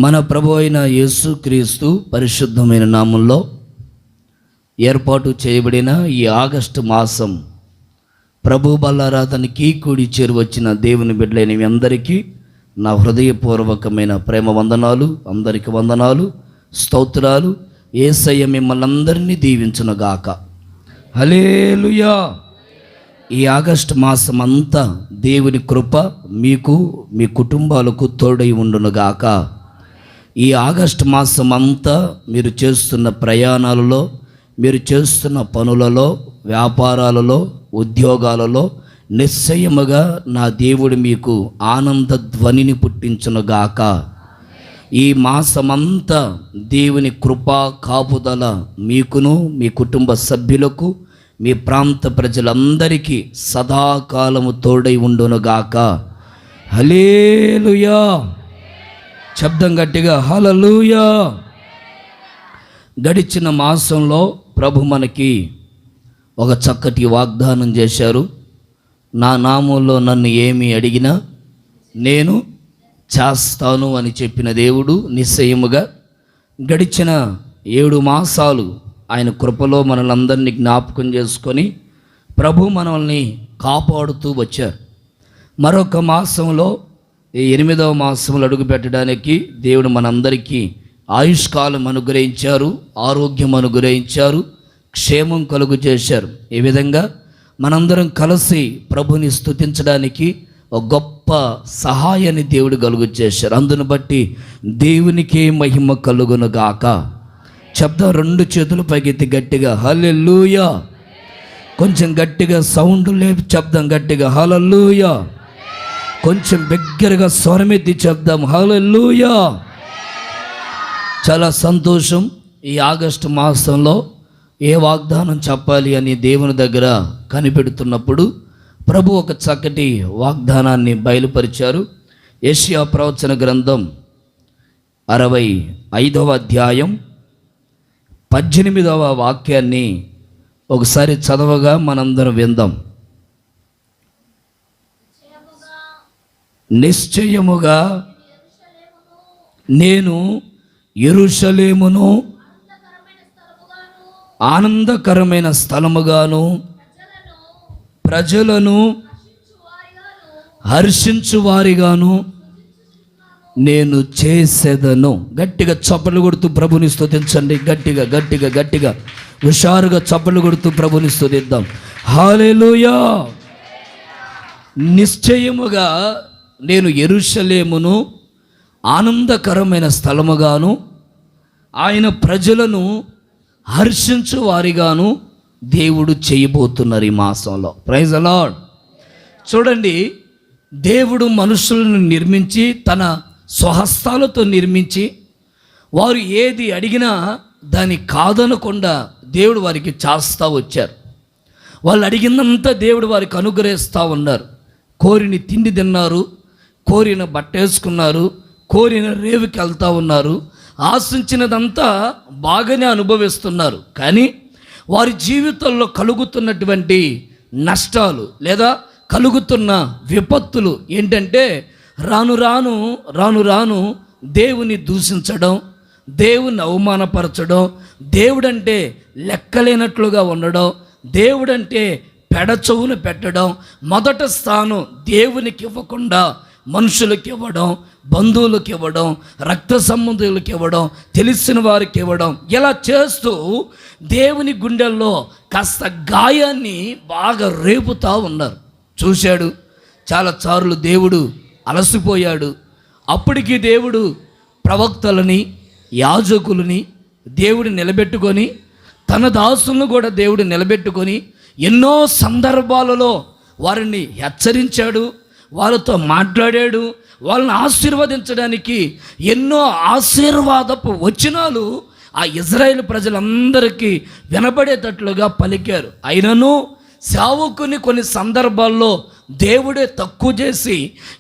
మన ప్రభు అయిన యేసుక్రీస్తు పరిశుద్ధమైన నామంలో ఏర్పాటు చేయబడిన ఈ ఆగస్టు మాసం ప్రభు బల్లారాధనకి కూడి చేరువచ్చిన దేవుని బిడ్డలైన మీ అందరికీ నా హృదయపూర్వకమైన ప్రేమ వందనాలు. అందరికి వందనాలు, స్తోత్రాలు. యేసయ్య మిమ్మల్ని అందరినీ దీవించునుగాక. హల్లెలూయా. ఈ ఆగస్టు మాసం అంతా దేవుని కృప మీకు మీ కుటుంబాలకు తోడై ఉండునుగాక. ఈ ఆగస్టు మాసం అంతా మీరు చేస్తున్న ప్రయాణాలలో, మీరు చేస్తున్న పనులలో, వ్యాపారాలలో, ఉద్యోగాలలో నిశ్చయముగా నా దేవుడు మీకు ఆనంద ధ్వనిని పుట్టించునుగాక. ఈ మాసమంతా దేవుని కృపా కాపుదల మీకును మీ కుటుంబ సభ్యులకు మీ ప్రాంత ప్రజలందరికీ సదాకాలము తోడై ఉండునుగాక. హల్లెలూయా. శబ్దం గట్టిగా హల్లెలూయా. గడిచిన మాసంలో ప్రభు మనకి ఒక చక్కటి వాగ్దానం చేశారు. నా నామంలో నన్ను ఏమి అడిగినా నేను చేస్తాను అని చెప్పిన దేవుడు నిశ్చయముగా గడిచిన 7 మాసాలు ఆయన కృపలో మనలందరినీ జ్ఞాపకం చేసుకొని ప్రభు మనల్ని కాపాడుతూ వచ్చారు. మరొక మాసంలో 8వ మాసంలో అడుగు పెట్టడానికి దేవుడు మనందరికీ ఆయుష్కాలం అనుగ్రహించారు, ఆరోగ్యం అనుగ్రహించారు, క్షేమం కలుగు చేశారు. ఈ విధంగా మనందరం కలిసి ప్రభుని స్తుతించడానికి ఒక గొప్ప సహాయాన్ని దేవుడు కలుగు చేశారు. అందును బట్టి దేవునికే మహిమ కలుగును గాక. శబ్దం 2 చేతులు పైకెత్తి గట్టిగా హల్లెలూయా. కొంచెం గట్టిగా సౌండ్ లేపు శబ్దం గట్టిగా హల్లెలూయా. కొంచెం బిగ్గరగా స్వరమెత్తి చెప్దాం హల్లెలూయా. చాలా సంతోషం. ఈ ఆగస్టు మాసంలో ఏ వాగ్దానం చెప్పాలి అని దేవుని దగ్గర కనిపెడుతున్నప్పుడు ప్రభు ఒక చక్కటి వాగ్దానాన్ని బయలుపరిచారు. యెషయా ప్రవచన గ్రంథం 65వ అధ్యాయం 18వ వాక్యాన్ని ఒకసారి చదవగా మనందరం విందాం. నిశ్చయముగా నేను యెరూషలేమును ఆనందకరమైన స్థలముగాను ప్రజలను హర్షించువారిగాను నేను చేసేదను. గట్టిగా చప్పట్లు కొడుతూ ప్రభుని స్తుతించండి. గట్టిగా గట్టిగా గట్టిగా హుషారుగా చప్పట్లు కొడుతూ ప్రభుని స్తుతిద్దాం. హల్లెలూయా. నిశ్చయముగా నేను యెరూషలేమును ఆనందకరమైన స్థలముగాను ఆయన ప్రజలను హర్షించు వారిగాను దేవుడు చేయబోతున్నారు ఈ మాసంలో. Praise the Lord. చూడండి, దేవుడు మనుషులను నిర్మించి తన స్వహస్తాలతో నిర్మించి వారు ఏది అడిగినా దాన్ని కాదనకుండా దేవుడు వారికి చేస్తూ వచ్చారు. వాళ్ళు అడిగినంత దేవుడు వారికి అనుగ్రహిస్తూ ఉన్నారు. కోరిని తిండి తిన్నారు, కోరిన బట్ట వేసుకున్నారు, కోరిన రేవుకి వెళ్తూ ఉన్నారు, ఆశించినదంతా బాగానే అనుభవిస్తున్నారు. కానీ వారి జీవితంలో కలుగుతున్నటువంటి నష్టాలు లేదా కలుగుతున్న విపత్తులు ఏంటంటే రాను రాను దేవుని దూషించడం, దేవుని అవమానపరచడం, దేవుడంటే లెక్కలేనట్లుగా ఉండడం, దేవుడంటే పెడచవున పెట్టడం, మొదట స్థానం దేవునికి ఇవ్వకుండా మనుషులకు ఇవ్వడం, బంధువులకు ఇవ్వడం, రక్త సంబంధులకు ఇవ్వడం, తెలిసిన వారికి ఇవ్వడం, ఇలా చేస్తూ దేవుని గుండెల్లో కాస్త గాయాన్ని బాగా రేపుతూ ఉన్నారు. చూశాడు చాలాసార్లు దేవుడు అలసిపోయాడు. అప్పటికి దేవుడు ప్రవక్తలని, యాజకులని దేవుడు నిలబెట్టుకొని, తన దాసులను కూడా దేవుడు నిలబెట్టుకొని ఎన్నో సందర్భాలలో వారిని హెచ్చరించాడు, వాళ్ళతో మాట్లాడాడు, వాళ్ళని ఆశీర్వదించడానికి ఎన్నో ఆశీర్వాదపు వచనాలు ఆ ఇజ్రాయేల్ ప్రజలందరికీ వినబడేటట్లుగా పలికారు. అయినను సేవకుని కొన్ని సందర్భాల్లో దేవుడే తక్కువ చేసి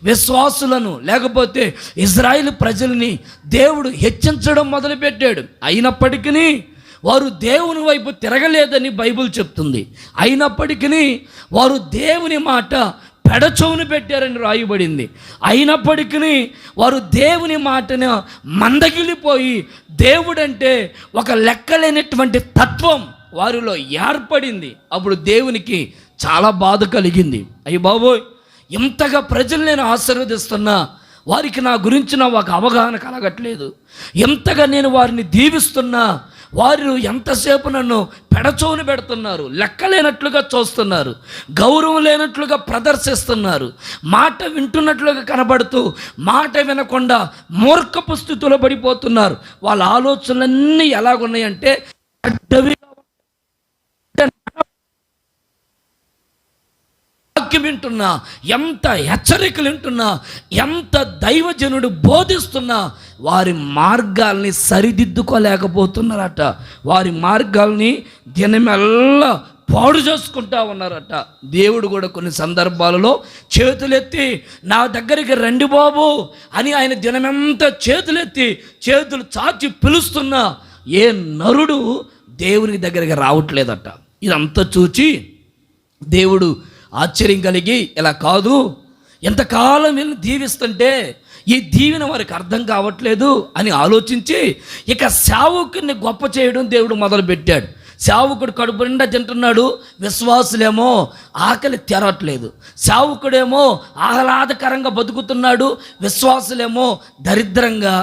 విశ్వాసులను లేకపోతే ఇజ్రాయేల్ ప్రజల్ని దేవుడు హెచ్చించడం మొదలుపెట్టాడు. అయినప్పటికీ వారు దేవుని వైపు తిరగలేదని బైబిల్ చెప్తుంది. అయినప్పటికీ వారు దేవుని మాట పెడచవును పెట్టారని రాయబడింది. అయినప్పటికీ వారు దేవుని మాటను మందగిలిపోయి దేవుడంటే ఒక లెక్కలేనటువంటి తత్వం వారిలో ఏర్పడింది. అప్పుడు దేవునికి చాలా బాధ కలిగింది. అయ్య బాబోయ్, ఇంతగా ప్రజలు నేను ఆశీర్వదిస్తున్నా, వారికి నా గురించిన ఒక అవగాహన కలగట్లేదు. ఎంతగా నేను వారిని దీవిస్తున్నా, వారు ఎంతసేపు నన్ను పెడచోని పెడుతున్నారు, లెక్కలేనట్లుగా చూస్తున్నారు, గౌరవం లేనట్లుగా ప్రదర్శిస్తున్నారు, మాట వింటున్నట్లుగా కనబడుతూ మాట వినకుండా మూర్ఖపు స్థితిలో పడిపోతున్నారు. వాళ్ళ ఆలోచనలన్నీ ఎలాగున్నాయంటే వింటున్నా, ఎంత హెచ్చరికలు వింటున్నా, ఎంత దైవజనుడు బోధిస్తున్నా వారి మార్గాల్ని సరిదిద్దుకోలేకపోతున్నారట. వారి మార్గాల్ని దినమెల్లా పాడు చేసుకుంటా ఉన్నారట. దేవుడు కూడా కొన్ని సందర్భాలలో చేతులెత్తి నా దగ్గరికి రండి బాబు అని ఆయన దినమెంతా చేతులెత్తి చేతులు చాచి పిలుస్తున్నా ఏ నరుడు దేవుని దగ్గరికి రావట్లేదట. ఇదంతా చూచి దేవుడు ఆశ్చర్యం కలిగి, ఇలా కాదు, ఎంతకాలం వీళ్ళని దీవిస్తుంటే ఈ దీవెన వారికి అర్థం కావట్లేదు అని ఆలోచించి ఇక సేవకుడిని గొప్ప చేయడం దేవుడు మొదలుపెట్టాడు. సేవకుడు కడుపు నిండా తింటున్నాడు, విశ్వాసులేమో ఆకలి తెరట్లేదు. సేవకుడేమో ఆహ్లాదకరంగా బతుకుతున్నాడు, విశ్వాసులేమో దరిద్రంగా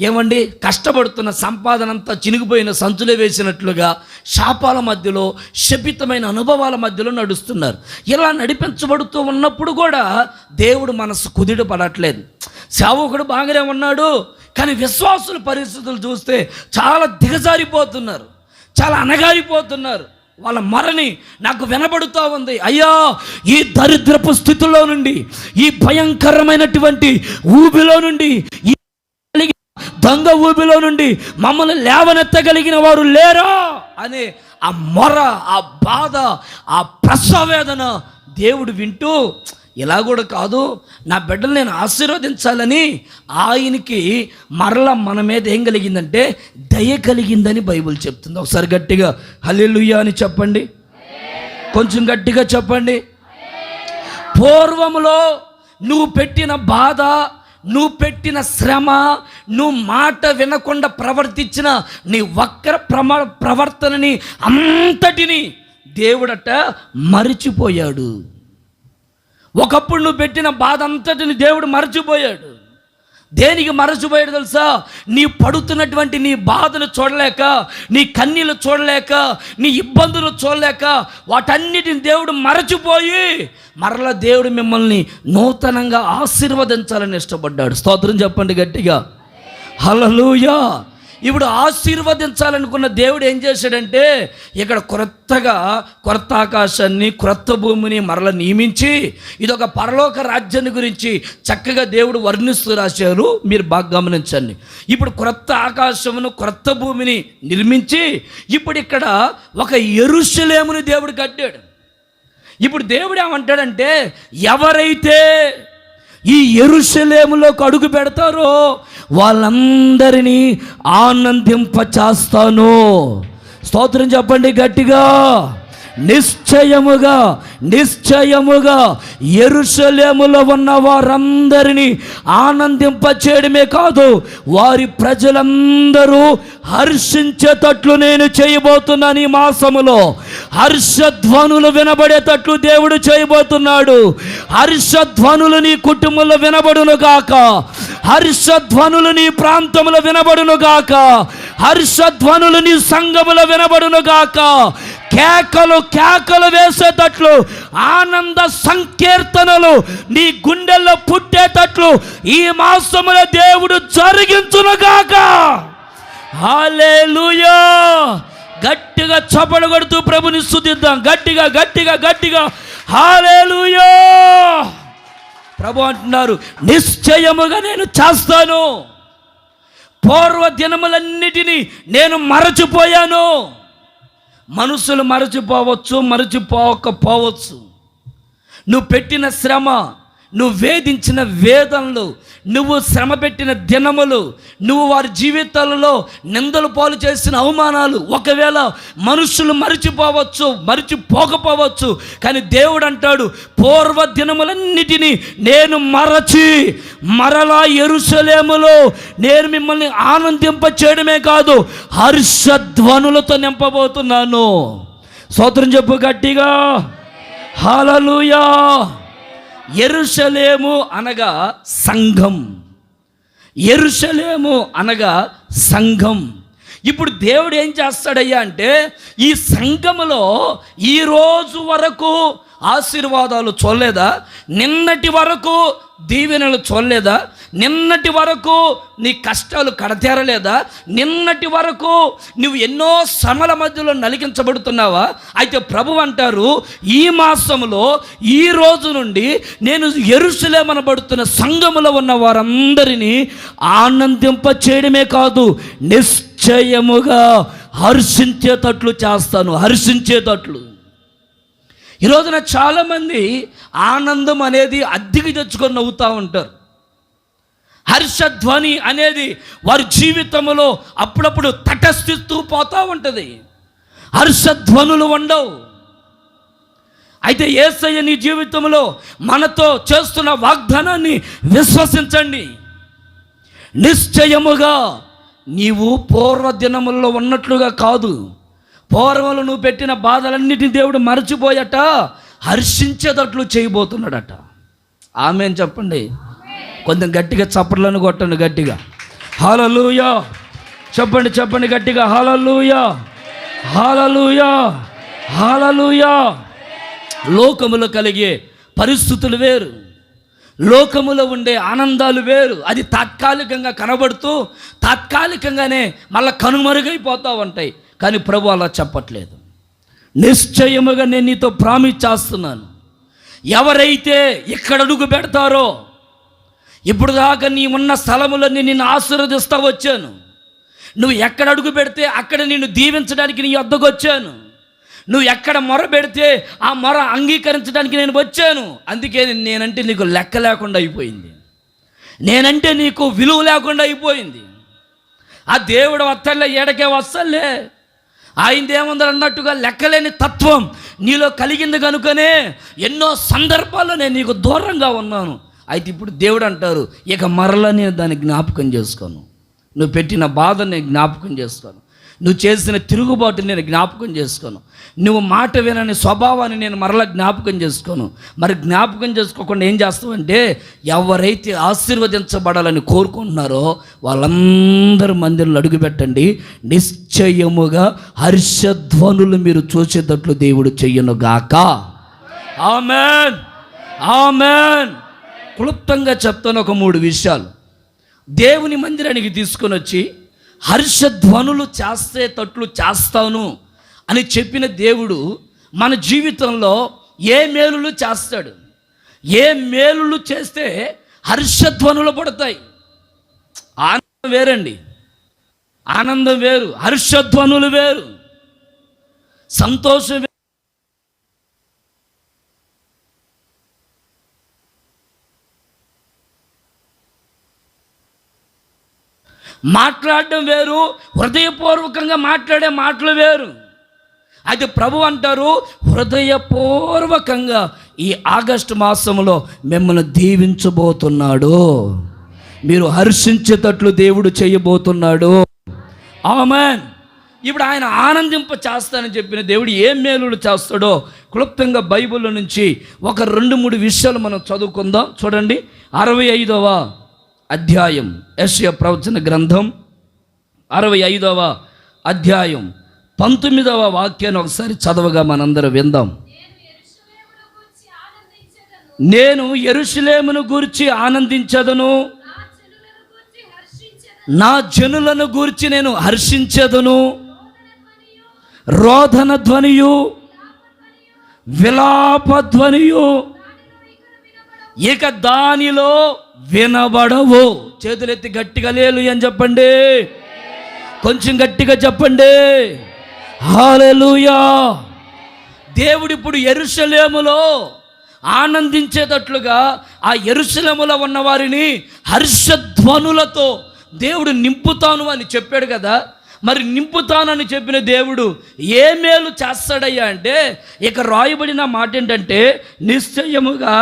ఏమండి కష్టపడుతున్న సంపాదన అంతా చినిగిపోయిన సంచులే వేసినట్లుగా శాపాల మధ్యలో శపితమైన అనుభవాల మధ్యలో నడుస్తున్నారు. ఇలా నడిపించబడుతూ ఉన్నప్పుడు కూడా దేవుడు మనసు కుదిడి పడట్లేదు. సేవకుడు బాగానే ఉన్నాడు, కానీ విశ్వాసుల పరిస్థితులు చూస్తే చాలా దిగజారిపోతున్నారు, చాలా అనగారిపోతున్నారు. వాళ్ళ మరణి నాకు వినబడుతూ ఉంది, అయ్యా ఈ దరిద్రపు స్థితిలో నుండి, ఈ భయంకరమైనటువంటి ఊబిలో నుండి, దొంగ ఊబిలో నుండి మమ్మల్ని లేవనెత్తగలిగిన వారు లేరా అనే ఆ మొర, ఆ బాధ, ఆ ప్రసవేదన దేవుడు వింటూ, ఇలా కూడా కాదు, నా బిడ్డలు నేను ఆశీర్వదించాలని ఆయనకి మరలా మన మీద ఏం కలిగిందంటే దయ కలిగిందని బైబిల్ చెప్తుంది. ఒకసారి గట్టిగా హల్లెలూయా అని చెప్పండి, కొంచెం గట్టిగా చెప్పండి. పూర్వములో నువ్వు పెట్టిన బాధ, నువ్వు పెట్టిన శ్రమ, నువ్వు మాట వినకుండా ప్రవర్తించిన నీ వక్ర ప్రవర్తనని అంతటిని దేవుడట మరిచిపోయాడు. ఒకప్పుడు నువ్వు పెట్టిన బాధ అంతటిని దేవుడు మరచిపోయాడు. దేనికి మరచిపోయాడు తెలుసా? నీ పడుతున్నటువంటి నీ బాధలు చూడలేక, నీ కన్నీళ్ళు చూడలేక, నీ ఇబ్బందులు చూడలేక వాటన్నిటిని దేవుడు మరచిపోయి మరలా దేవుడు మిమ్మల్ని నూతనంగా ఆశీర్వదించాలని ఇష్టపడ్డాడు. స్తోత్రం చెప్పండి గట్టిగా, హల్లెలూయా. ఇప్పుడు ఆశీర్వదించాలనుకున్న దేవుడు ఏం చేశాడంటే ఇక్కడ కొత్త ఆకాశాన్ని, క్రొత్త భూమిని మరల నియమించి ఇదొక పరలోక రాజ్యాన్ని గురించి చక్కగా దేవుడు వర్ణిస్తూ రాశారు. మీరు బాగా గమనించండి. ఇప్పుడు క్రొత్త ఆకాశమును, క్రొత్త భూమిని నిర్మించి ఇప్పుడు ఇక్కడ ఒక యెరూషలేముని దేవుడు కట్టాడు. ఇప్పుడు దేవుడు ఏమంటాడంటే, ఎవరైతే ఈ యెరూషలేములోకి అడుగు పెడతారో వాళ్ళందరినీ ఆనందింపచేస్తాను. స్తోత్రం చెప్పండి గట్టిగా. నిశ్చయముగా యెరూషలేములో ఉన్న వారందరినీ ఆనందింపచేయడమే కాదు, వారి ప్రజలందరూ హర్షించేటట్లు నేను చేయబోతున్నాను. ఈ మాసములో హర్షధ్వనులు వినబడేటట్లు దేవుడు చేయబోతున్నాడు. హర్షధ్వనులు నీ కుటుంబంలో వినబడును గాక, హర్షధ్వనులు నీ ప్రాంతంలో వినబడును గాక, హర్షధ్వనులు నీ సంఘములో వినబడును గాక. కేకలు వేసేటట్లు, ఆనంద సంకీర్తనలు నీ గుండెల్లో పుట్టేటట్లు ఈ మాసములో దేవుడు జరిగించునుగాక. హల్లెలూయా. గట్టిగా చప్పట్లు కొడుతూ ప్రభుని స్తుతిద్దాం. గట్టిగా హల్లెలూయా. ప్రభు అంటున్నారు, నిశ్చయముగా నేను చేస్తాను. పూర్వ దినములన్నిటినీ నేను మరచిపోయాను. మనుషులు మరచిపోవచ్చు, మరచిపోకపోవచ్చు. నువ్వు పెట్టిన శ్రమ, నువ్వు వేధించిన వేదనలు, నువ్వు శ్రమ పెట్టిన దినములు, నువ్వు వారి జీవితాలలో నిందలు పాలు చేసిన అవమానాలు, ఒకవేళ మనుషులు మరిచిపోకపోవచ్చు, కానీ దేవుడు అంటాడు, పూర్వ దినములన్నిటినీ నేను మరలా యెరూషలేములో నేను మిమ్మల్ని ఆనందింప చేయడమే కాదు, హర్షధ్వనులతో నింపబోతున్నాను. స్తోత్రం చెప్పు గట్టిగా, హల్లెలూయా. యెరూషలేము అనగా సంఘం, యెరూషలేము అనగా సంఘం. ఇప్పుడు దేవుడు ఏం చేస్తాడయ్యా అంటే, ఈ సంఘములో ఈ రోజు వరకు ఆశీర్వాదాలు చూడలేదా? నిన్నటి వరకు దీవెనలు చూడలేదా? నిన్నటి వరకు నీ కష్టాలు కడతేరలేదా? నిన్నటి వరకు నువ్వు ఎన్నో శ్రమల మధ్యలో నలిగించబడుతున్నావా? అయితే ప్రభు అంటారు, ఈ మాసంలో ఈ రోజు నుండి నేను యెరూషలేమనబడుతున్న సంఘములో ఉన్న వారందరినీ ఆనందింప చేయడమే కాదు, నిశ్చయముగా హర్షించేటట్లు చేస్తాను. హర్షించేటట్లు. ఈ రోజున చాలామంది ఆనందం అనేది అద్దెకి తెచ్చుకొని నవ్వుతూ ఉంటారు. హర్షధ్వని అనేది వారి జీవితంలో అప్పుడప్పుడు తటస్థిస్తూ పోతూ ఉంటుంది. హర్షధ్వనులు ఉండవు. అయితే యేసయ్య నీ జీవితంలో మనతో చేస్తున్న వాగ్దానాన్ని విశ్వసించండి. నిశ్చయముగా నీవు పూర్వ దినములలో ఉన్నట్లుగా కాదు, పూర్వంలో నువ్వు పెట్టిన బాధలన్నిటిని దేవుడు మరచిపోయట హర్షించేటట్లు చేయబోతున్నాడట. ఆమేన్ చెప్పండి. కొంచెం గట్టిగా చప్పట్లను కొట్టండి, గట్టిగా హల్లెలూయా చెప్పండి గట్టిగా, హల్లెలూయా హల్లెలూయా హల్లెలూయా. లోకములో కలిగే పరిస్థితులు వేరు, లోకములో ఉండే ఆనందాలు వేరు. అది తాత్కాలికంగా కనబడుతూ తాత్కాలికంగానే మళ్ళీ కనుమరుగైపోతూ ఉంటాయి. కానీ ప్రభు అలా చెప్పట్లేదు. నిశ్చయముగా నేను నీతో ప్రామిస్ చేస్తున్నాను, ఎవరైతే ఇక్కడ అడుగు పెడతారో, ఇప్పుడు దాకా నీ ఉన్న స్థలములన్నీ నిన్ను ఆశీర్వదిస్తూ వచ్చాను, నువ్వు ఎక్కడ అడుగు పెడితే అక్కడ నిన్ను దీవించడానికి నీ వద్దకు వచ్చాను, నువ్వు ఎక్కడ మొర పెడితే ఆ మొర అంగీకరించడానికి నేను వచ్చాను. అందుకే నేనంటే నీకు లెక్క లేకుండా అయిపోయింది, నేనంటే నీకు విలువ లేకుండా అయిపోయింది. ఆ దేవుడు వస్తలే, ఏడకే వస్తలే, ఆయనదేముందని అన్నట్టుగా లెక్కలేని తత్వం నీలో కలిగింది కనుకనే ఎన్నో సందర్భాల్లో నేను నీకు దూరంగా ఉన్నాను. అయితే ఇప్పుడు దేవుడు అంటారు, ఇక మరలా నేను దాన్ని జ్ఞాపకం చేసుకోను, నువ్వు పెట్టిన బాధను నేను జ్ఞాపకం చేసుకోను, నువ్వు చేసిన తిరుగుబాటు నేను జ్ఞాపకం చేసుకోను, నువ్వు మాట వినని స్వభావాన్ని నేను మరలా జ్ఞాపకం చేసుకోను. మరి జ్ఞాపకం చేసుకోకుండా ఏం చేస్తావంటే, ఎవరైతే ఆశీర్వదించబడాలని కోరుకుంటున్నారో వాళ్ళందరూ మందిరంలో అడుగుపెట్టండి. నిశ్చయముగా హర్షధ్వనులు మీరు చూసేటట్లు దేవుడు చెయ్యనుగాక. ఆమేన్ ఆమేన్. క్లుప్తంగా చెప్తాను ఒక 3 విషయాలు. దేవుని మందిరానికి తీసుకొని వచ్చి హర్షధ్వనులు చేసేటట్లు చేస్తాను అని చెప్పిన దేవుడు మన జీవితంలో ఏ మేలులు చేస్తాడు? ఏ మేలులు చేస్తే హర్షధ్వనులు పడతాయి? ఆనందం వేరండి, ఆనందం వేరు, హర్షధ్వనులు వేరు, సంతోషం వేరు. మాట్లాడడం వేరు, హృదయపూర్వకంగా మాట్లాడే మాటలు వేరు. అయితే ప్రభు అంటారు, హృదయపూర్వకంగా ఈ ఆగస్టు మాసంలో మిమ్మల్ని దీవించబోతున్నాడు, మీరు హర్షించేటట్లు దేవుడు చేయబోతున్నాడు. ఆమేన్. ఇప్పుడు ఆయన ఆనందింప చేస్తానని చెప్పిన దేవుడు ఏం మేలులు చేస్తాడో క్లుప్తంగా బైబిల్ నుంచి ఒక 2-3 విషయాలు మనం చదువుకుందాం. చూడండి, 65వ అధ్యాయం యెషయా ప్రవచన గ్రంథం 65వ అధ్యాయం 19వ వాక్యాన్ని ఒకసారి చదవగా మనందరం విందాం. నేను యెరూషలేమును గూర్చి ఆనందించదను, నా జనులను గూర్చి నేను హర్షించదను. రోదన ధ్వనియు విలాప ధ్వనియు ఇక దానిలో వినబడవు. చేతులెత్తి గట్టిగా హల్లెలూయా అని చెప్పండి, కొంచెం గట్టిగా చెప్పండి, హల్లెలూయా. దేవుడు ఇప్పుడు యెరూషలేములో ఆనందించేటట్లుగా ఆ యెరూషలేములో ఉన్న వారిని హర్షధ్వనులతో దేవుడు నింపుతాను అని చెప్పాడు కదా. మరి నింపుతానని చెప్పిన దేవుడు ఏ మేలు చేస్తాడయ్యా అంటే, ఇక రాయబడిన మాట ఏంటంటే, నిశ్చయముగా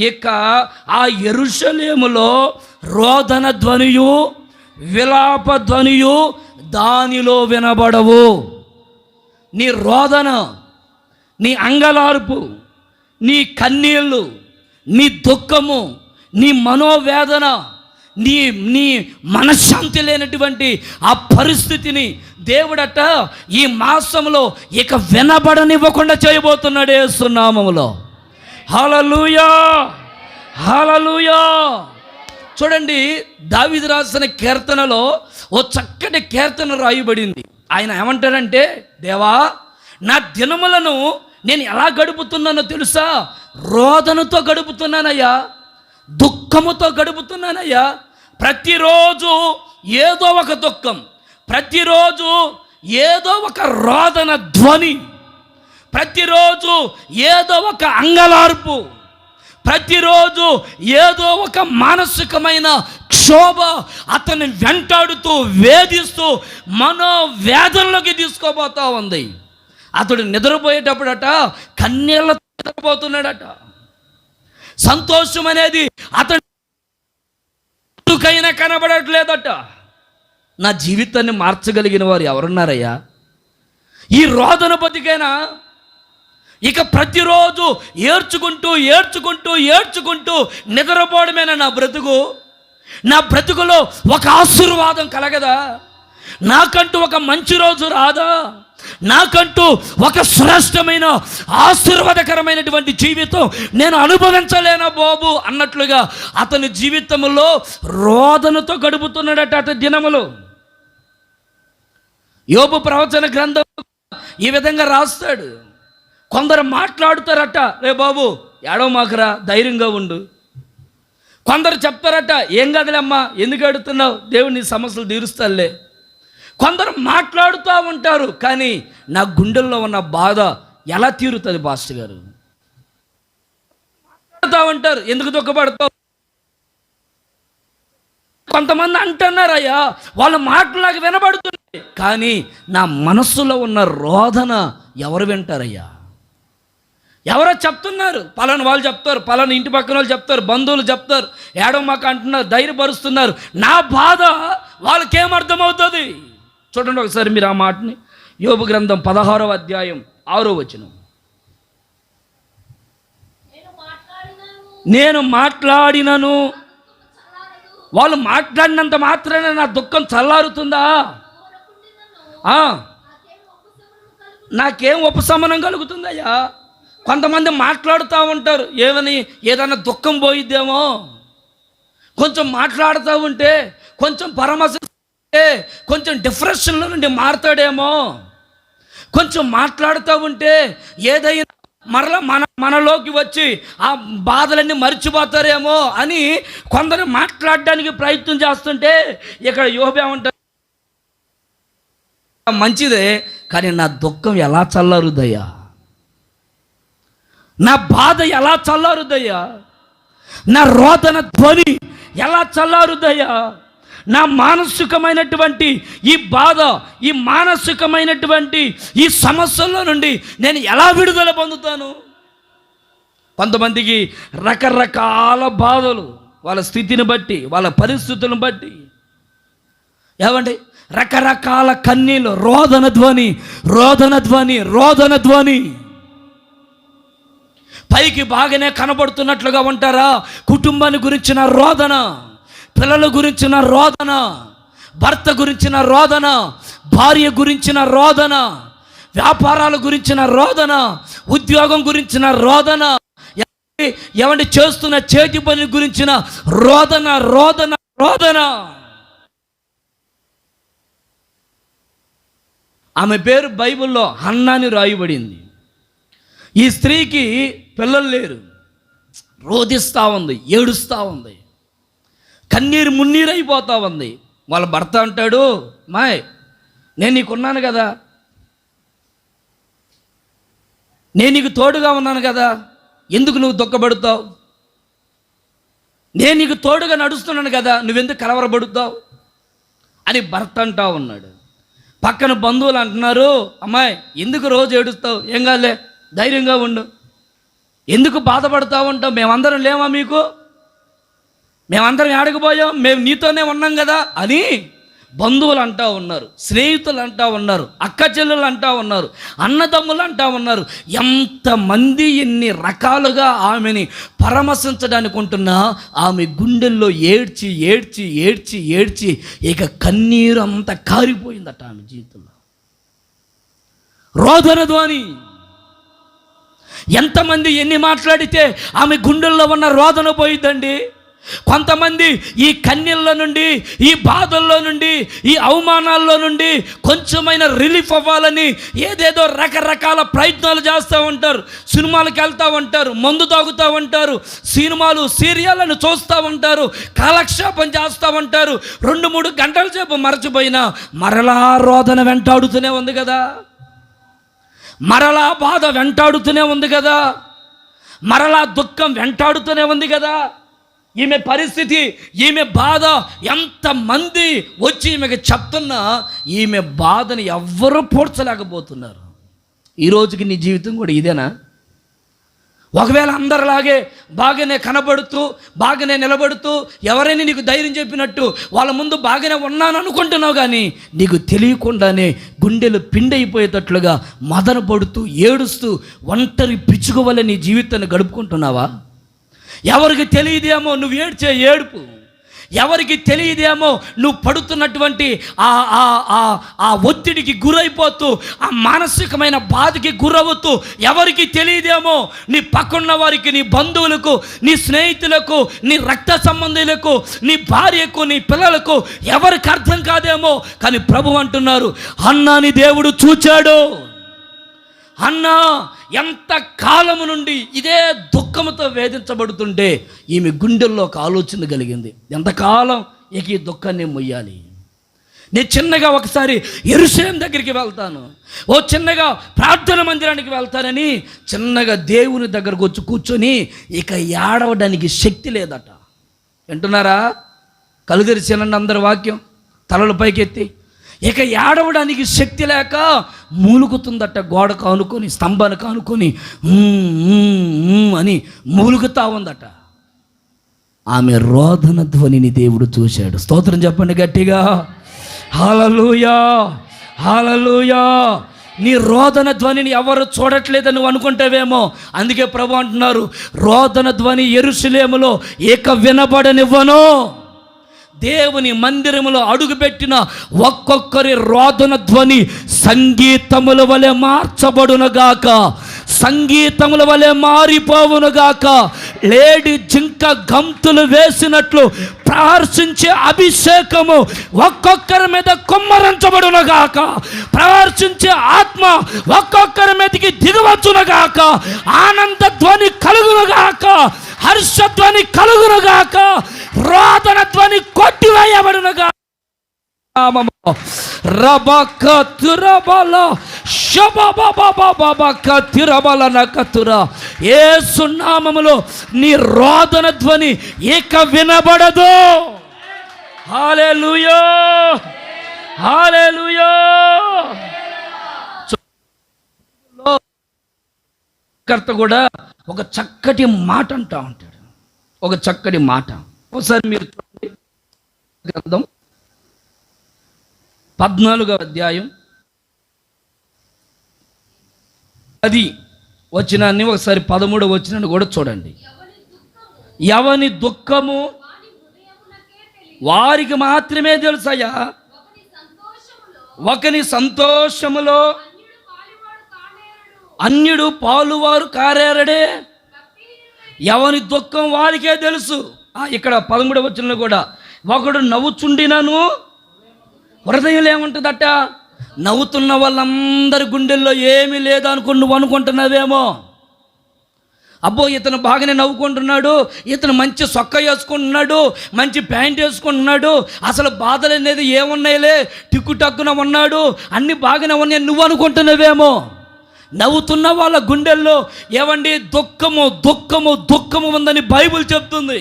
ఇక ఆ యెరూషలేములో రోదన ధ్వనియు విలాప ధ్వనియు దానిలో వినబడవు. నీ రోదన, నీ అంగలార్పు, నీ కన్నీళ్ళు, నీ దుఃఖము, నీ మనోవేదన, నీ నీ మనశ్శాంతి లేనటువంటి ఆ పరిస్థితిని దేవుడట ఈ మాసంలో ఇక వినబడనివ్వకుండా చేయబోతున్నాడు యేసు నామములో. హల్లెలూయా, హల్లెలూయా. చూడండి, దావీదు రాసిన కీర్తనలో ఓ చక్కటి కీర్తన రాయబడింది. ఆయన ఏమంటాడంటే, దేవా, నా దినములను నేను ఎలా గడుపుతున్నానో తెలుసా? రోదనతో గడుపుతున్నానయ్యా, దుఃఖముతో గడుపుతున్నానయ్యా. ప్రతిరోజు ఏదో ఒక దుఃఖం, ప్రతిరోజు ఏదో ఒక రోదన ధ్వని, ప్రతిరోజు ఏదో ఒక అంగలార్పు, ప్రతిరోజు ఏదో ఒక మానసికమైన క్షోభ అతన్ని వెంటాడుతూ వేధిస్తూ మనోవేదనలోకి తీసుకోబోతా ఉంది. అతడు నిద్రపోయేటప్పుడట కన్నీళ్లతో నిద్రపోతున్నాడట. సంతోషం అనేది అతడికైనా కనబడట్లేదట. నా జీవితాన్ని మార్చగలిగిన వారు ఎవరున్నారయ్యా? ఈ రోదన బతికైనా ఇక ప్రతిరోజు ఏడ్చుకుంటూ ఏడ్చుకుంటూ ఏడ్చుకుంటూ నిద్రపోవడమేనా నా బ్రతుకు? నా బ్రతుకులో ఒక ఆశీర్వాదం కలగదా? నాకంటూ ఒక మంచి రోజు రాదా? నాకంటూ ఒక శ్రేష్టమైన ఆశీర్వాదకరమైనటువంటి జీవితం నేను అనుభవించలేనా బాబు అన్నట్లుగా అతని జీవితంలో రోదనతో గడుపుతున్నాడట అతని దినములు. యోబు ప్రవచన గ్రంథం ఈ విధంగా రాస్తాడు. కొందరు మాట్లాడుతారట, రే బాబు ఏడవ మాకురా, ధైర్యంగా ఉండు. కొందరు చెప్తారట, ఏం కదలేమ్మా, ఎందుకు అడుగుతున్నావు, దేవుడు నీ సమస్యలు తీరుస్తాలే. కొందరు మాట్లాడుతూ ఉంటారు, కానీ నా గుండెల్లో ఉన్న బాధ ఎలా తీరుతుంది పాస్టర్ గారు? మాట్లాడుతూ ఉంటారు, ఎందుకు దుఃఖపడతావు? కొంతమంది అంటున్నారయ్యా, వాళ్ళ మాటలు నాకు వినబడుతున్నాయి, కానీ నా మనస్సులో ఉన్న రోదన ఎవరు వింటారయ్యా? ఎవరో చెప్తున్నారు, పలానా వాళ్ళు చెప్తారు, పలానా ఇంటి పక్కన వాళ్ళు చెప్తారు, బంధువులు చెప్తారు, ఏడవ మాకు అంటున్నారు, ధైర్యపరుస్తున్నారు. నా బాధ వాళ్ళకేమర్థమవుతుంది? చూడండి ఒకసారి మీరు ఆ మాటని. యోబు గ్రంథం 16వ అధ్యాయం 6వ వచనం. నేను మాట్లాడినను, వాళ్ళు మాట్లాడినంత మాత్రాన నా దుఃఖం చల్లారుతుందా? నాకేం ఉపశమనం కలుగుతుందయ్యా? కొంతమంది మాట్లాడుతూ ఉంటారు, ఏమని, ఏదైనా దుఃఖం పోయిద్దేమో, కొంచెం మాట్లాడుతూ ఉంటే, కొంచెం పరామర్శిస్తే కొంచెం డిప్రెషన్లో నుండి మారుతాడేమో, కొంచెం మాట్లాడుతూ ఉంటే ఏదైనా మరలా మనలోకి వచ్చి ఆ బాధలన్నీ మర్చిపోతారేమో అని కొందరు మాట్లాడడానికి ప్రయత్నం చేస్తుంటే, ఇక్కడ యోబు ఏమంటారు, మంచిదే, కానీ నా దుఃఖం ఎలా చల్లారుదయ్యా? నా బాధ ఎలా చల్లారుదయ్యా? నా రోదన ధ్వని ఎలా చల్లారుదయ్యా? నా మానసికమైనటువంటి ఈ బాధ, ఈ మానసికమైనటువంటి ఈ సమస్యల నుండి నేను ఎలా విడుదల పొందుతాను? కొంతమందికి రకరకాల బాధలు, వాళ్ళ స్థితిని బట్టి, వాళ్ళ పరిస్థితులను బట్టి, ఏమండి, రకరకాల కన్నీళ్ళు, రోదన ధ్వని, రోదన ధ్వని, రోదన ధ్వని. పైకి బాగానే కనబడుతున్నట్లుగా ఉంటారా? కుటుంబాన్ని గురించిన రోదన, పిల్లల గురించిన రోదన, భర్త గురించిన రోదన, భార్య గురించిన రోదన, వ్యాపారాల గురించిన రోదన, ఉద్యోగం గురించిన రోదన, ఏమంటే చేస్తున్న చేతి పని గురించిన రోదన, రోదన, రోదన. ఆమె పేరు బైబిల్లో హన్నా అని రాయబడింది. ఈ స్త్రీకి పిల్లలు లేరు, రోదిస్తూ ఉంది, ఏడుస్తూ ఉంది, కన్నీరు మున్నీరు అయిపోతూ ఉంది. వాళ్ళ భర్త అంటాడు, మాయ్ నేను నీకున్నాను కదా, నేను నీకు తోడుగా ఉన్నాను కదా, ఎందుకు నువ్వు దుఃఖపడుతావు? నేను నీకు తోడుగా నడుస్తున్నాను కదా, నువ్వెందుకు కలవరపడుతావు అని భర్త అంటా ఉన్నాడు. పక్కన బంధువులు అంటున్నారు, అమ్మాయి ఎందుకు రోజు ఏడుస్తావు, ఏం కాదులే ధైర్యంగా ఉండు, ఎందుకు బాధపడతావు ఉంటావు, మేమందరం లేమా మీకు, మేమందరం ఏడకపోయాం, మేము నీతోనే ఉన్నాం కదా అని బంధువులు అంటా ఉన్నారు, స్నేహితులు అంటా ఉన్నారు, అక్క చెల్లెలు అంటా ఉన్నారు, అన్నదమ్ములు అంటా ఉన్నారు. ఎంతమంది ఎన్ని రకాలుగా ఆమెని పరామర్శించడానికి ఉంటున్నా ఆమె గుండెల్లో ఏడ్చి ఏడ్చి ఏడ్చి ఏడ్చి ఇక కన్నీరు అంతా కారిపోయిందట ఆమె జీవితంలో. రోదన ధ్వని. ఎంతమంది ఎన్ని మాట్లాడితే ఆమె గుండెల్లో ఉన్న రోదన పోయిద్దండి. కొంతమంది ఈ కన్నీళ్ళ నుండి, ఈ బాధల్లో నుండి, ఈ అవమానాల్లో నుండి కొంచెమైనా రిలీఫ్ అవ్వాలని ఏదేదో రకరకాల ప్రయత్నాలు చేస్తూ ఉంటారు. సినిమాలకు వెళ్తూ ఉంటారు, మందు తాగుతూ ఉంటారు, సినిమాలు సీరియళ్ళను చూస్తూ ఉంటారు, కాలక్షేపం చేస్తూ ఉంటారు. 2-3 గంటల సేపు మరచిపోయినా మరలా రోదన వెంటాడుతూనే ఉంది కదా, మరలా బాధ వెంటాడుతూనే ఉంది కదా, మరలా దుఃఖం వెంటాడుతూనే ఉంది కదా. ఈమె పరిస్థితి, ఈమె బాధ ఎంతమంది వచ్చి ఈమెకి చెప్తున్నా ఈమె బాధని ఎవ్వరూ పోడ్చలేకపోతున్నారు. ఈ రోజుకి నీ జీవితం కూడా ఇదేనా? ఒకవేళ అందరిలాగే బాగానే కనబడుతూ, బాగానే నిలబడుతూ, ఎవరైనా నీకు ధైర్యం చెప్పినట్టు వాళ్ళ ముందు బాగానే ఉన్నాను అనుకుంటున్నావు, కానీ నీకు తెలియకుండానే గుండెలు పిండైపోయేటట్లుగా మదన పడుతూ ఏడుస్తూ ఒంటరి పిచ్చుక వల్ల నీ జీవితాన్ని గడుపుకుంటున్నావా? ఎవరికి తెలియదేమో నువ్వు ఏడ్చే ఏడుపు, ఎవరికి తెలియదేమో నువ్వు పడుతున్నటువంటి ఆ ఒత్తిడికి గురైపోతూ, ఆ మానసికమైన బాధకి గురవుతూ, ఎవరికి తెలియదేమో నీ పక్కన్న వారికి, నీ బంధువులకు, నీ స్నేహితులకు, నీ రక్త సంబంధులకు, నీ భార్యకు, నీ పిల్లలకు ఎవరికి అర్థం కాదేమో. కానీ ప్రభు అంటున్నారు, అన్నాని దేవుడు చూచాడు. అన్నా ఎంత కాలము నుండి ఇదే దుఃఖంతో వేధించబడుతుంటే ఈమె గుండెల్లో ఒక ఆలోచన కలిగింది, ఎంతకాలం ఇక ఈ దుఃఖాన్ని మొయ్యాలి. నేను చిన్నగా ఒకసారి యెరూషలేం దగ్గరికి వెళ్తాను, చిన్నగా ప్రార్థన మందిరానికి వెళ్తానని చిన్నగా దేవుని దగ్గరకు వచ్చి కూర్చొని ఇక ఏడవడానికి శక్తి లేదట. వింటున్నారా? కళ్ళు తెరిచినండి అందరి వాక్యం, తలలు పైకెత్తి. ఇక ఏడవడానికి శక్తి లేక మూలుగుతుందట, గోడకు ఆనుకొని, స్తంభానికి ఆనుకొని అని మూలుగుతా ఉందట. ఆమె రోదన ధ్వనిని దేవుడు చూశాడు. స్తోత్రం చెప్పండి గట్టిగా, హల్లెలూయా హల్లెలూయా. నీ రోదన ధ్వనిని ఎవరు చూడట్లేదని నువ్వు అనుకుంటావేమో, అందుకే ప్రభు అంటున్నారు, రోదన ధ్వని యెరూషలేములో ఇక వినబడనివ్వను. దేవుని మందిరములో అడుగుపెట్టిన ఒక్కొక్కరి రోదన ధ్వని సంగీతముల వలె మార్చబడునుగాక, సంగీతముల వలె మారిపోవునుగాక. లేడి జింక గంతులు వేసినట్లు ప్రహర్షించే అభిషేకము ఒక్కొక్కరి మీద కుమ్మరించబడునుగాక, ప్రహర్షించే ఆత్మ ఒక్కొక్కరి మీదకి దిగవచ్చునుగాక, ఆనంద ధ్వని కలుగునుగాక, హర్షధ్వని కలుగునుగాక, రోదన ధ్వని కొట్టివేయబడునుగా. రబక తిరబల శబబబబబక తిరబల నకతుర. యేసు నామములో నీ రోదన ధ్వని ఇక వినబడదు. హల్లెలూయా హల్లెలూయా. కర్త కూడా ఒక చక్కటి మాట అంటా ఉంటాడు, ఒక చక్కటి మాట. ఒకసారి మీరు గ్రంథం 14వ అధ్యాయం 10 వచనాన్ని, ఒకసారి 13వ వచనాన్ని కూడా చూడండి. ఎవని దుఃఖము వారికి మాత్రమే తెలుసయ్యా, ఒకని సంతోషములో అన్యుడు పాలువారు కారేరడే. ఎవని దుఃఖం వారికే తెలుసు. ఇక్కడ 13వ వచనంలో కూడా, ఒకడు నవ్వుచుండినను హృదయంలో ఏముంటుందట, నవ్వుతున్న వాళ్ళందరి గుండెల్లో ఏమీ లేదనుకుని నువ్వు అనుకుంటున్నావేమో. అబ్బో ఇతను బాగానే నవ్వుకుంటున్నాడు, ఇతను మంచి సొక్క వేసుకుంటున్నాడు, మంచి ప్యాంట్ వేసుకుంటున్నాడు, అసలు బాధలు అనేది ఏమున్నాయిలే, టిక్కు టక్కున ఉన్నాడు, అన్నీ బాగానే ఉన్నాయి నువ్వు అనుకుంటున్నావేమో. నవ్వుతున్న వాళ్ళ గుండెల్లో ఏమండి దుఃఖము దుఃఖము దుఃఖము ఉందని బైబిల్ చెప్తుంది.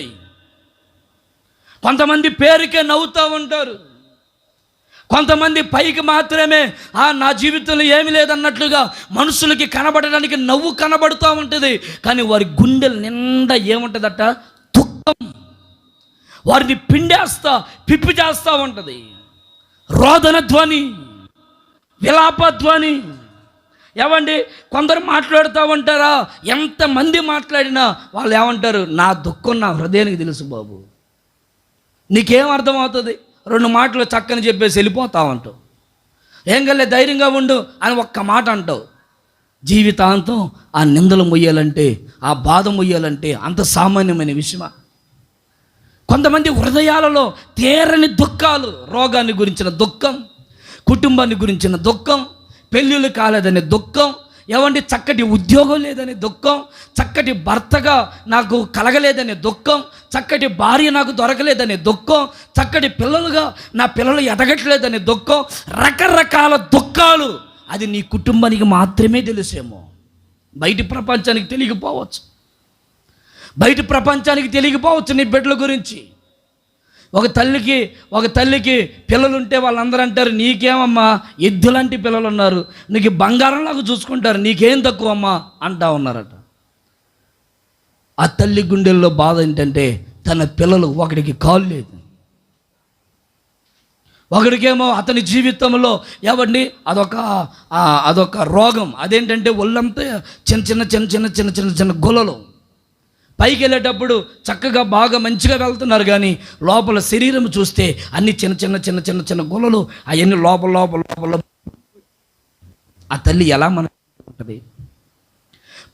కొంతమంది పేరుకే నవ్వుతూ ఉంటారు, కొంతమంది పైకి మాత్రమే నా జీవితంలో ఏమీ లేదన్నట్లుగా మనుషులకి కనబడడానికి నవ్వు కనబడుతూ ఉంటుంది. కానీ వారి గుండెల నిండా ఏముంటుందట? దుఃఖం. వారిని పిండేస్తా పిప్పి చేస్తూ ఉంటుంది. రోదన ధ్వని, విలాప ధ్వని. ఏమండి కొందరు మాట్లాడుతూ ఉంటారా, ఎంతమంది మాట్లాడినా వాళ్ళు ఏమంటారు? నా దుఃఖం నా హృదయానికి తెలుసు బాబు. నీకేం అర్థమవుతుంది? 2 మాటలు చక్కని చెప్పేసి వెళ్ళిపోతా ఉంటావు. ఏం కలే ధైర్యంగా ఉండు అని ఒక్క మాట అంటావు. జీవితాంతం ఆ నిందలు మొయ్యాలంటే, ఆ బాధ మొయ్యాలంటే అంత సామాన్యమైన విషయమా? కొంతమంది హృదయాలలో తీరని దుఃఖాలు, రోగాన్ని గురించిన దుఃఖం, కుటుంబాన్ని గురించిన దుఃఖం, పెళ్ళిళ్ళు కాలేదనే దుఃఖం, ఏమంటే చక్కటి ఉద్యోగం లేదనే దుఃఖం, చక్కటి భర్తగా నాకు కలగలేదనే దుఃఖం, చక్కటి భార్య నాకు దొరకలేదనే దుఃఖం, చక్కటి పిల్లలుగా నా పిల్లలు ఎదగట్లేదనే దుఃఖం, రకరకాల దుఃఖాలు. అది నీ కుటుంబానికి మాత్రమే తెలుసేమో, బయటి ప్రపంచానికి తెలియకపోవచ్చు. బయట ప్రపంచానికి తెలియకపోవచ్చు నీ బిడ్డల గురించి. ఒక తల్లికి పిల్లలుంటే వాళ్ళందరూ అంటారు, నీకేమమ్మా ఎద్దులాంటి పిల్లలు ఉన్నారు, నీకు బంగారంలాగా చూసుకుంటారు, నీకేం తక్కువ అమ్మా అంటా ఉన్నారట. ఆ తల్లి గుండెల్లో బాధ ఏంటంటే తన పిల్లలు ఒకడికి కాలు లేదు, ఒకడికేమో అతని జీవితంలో ఏమండి అదొక రోగం. అదేంటంటే ఒళ్ళంతా చిన్న చిన్న చిన్న చిన్న చిన్న చిన్న చిన్న గొలలు. పైకి వెళ్ళేటప్పుడు చక్కగా బాగా మంచిగా వెళ్తున్నారు, కానీ లోపల శరీరం చూస్తే అన్ని చిన్న చిన్న చిన్న చిన్న చిన్న గొలలు, అవన్నీ లోపల లోపల లోపల. ఆ తల్లి ఎలా ఉంటుంది?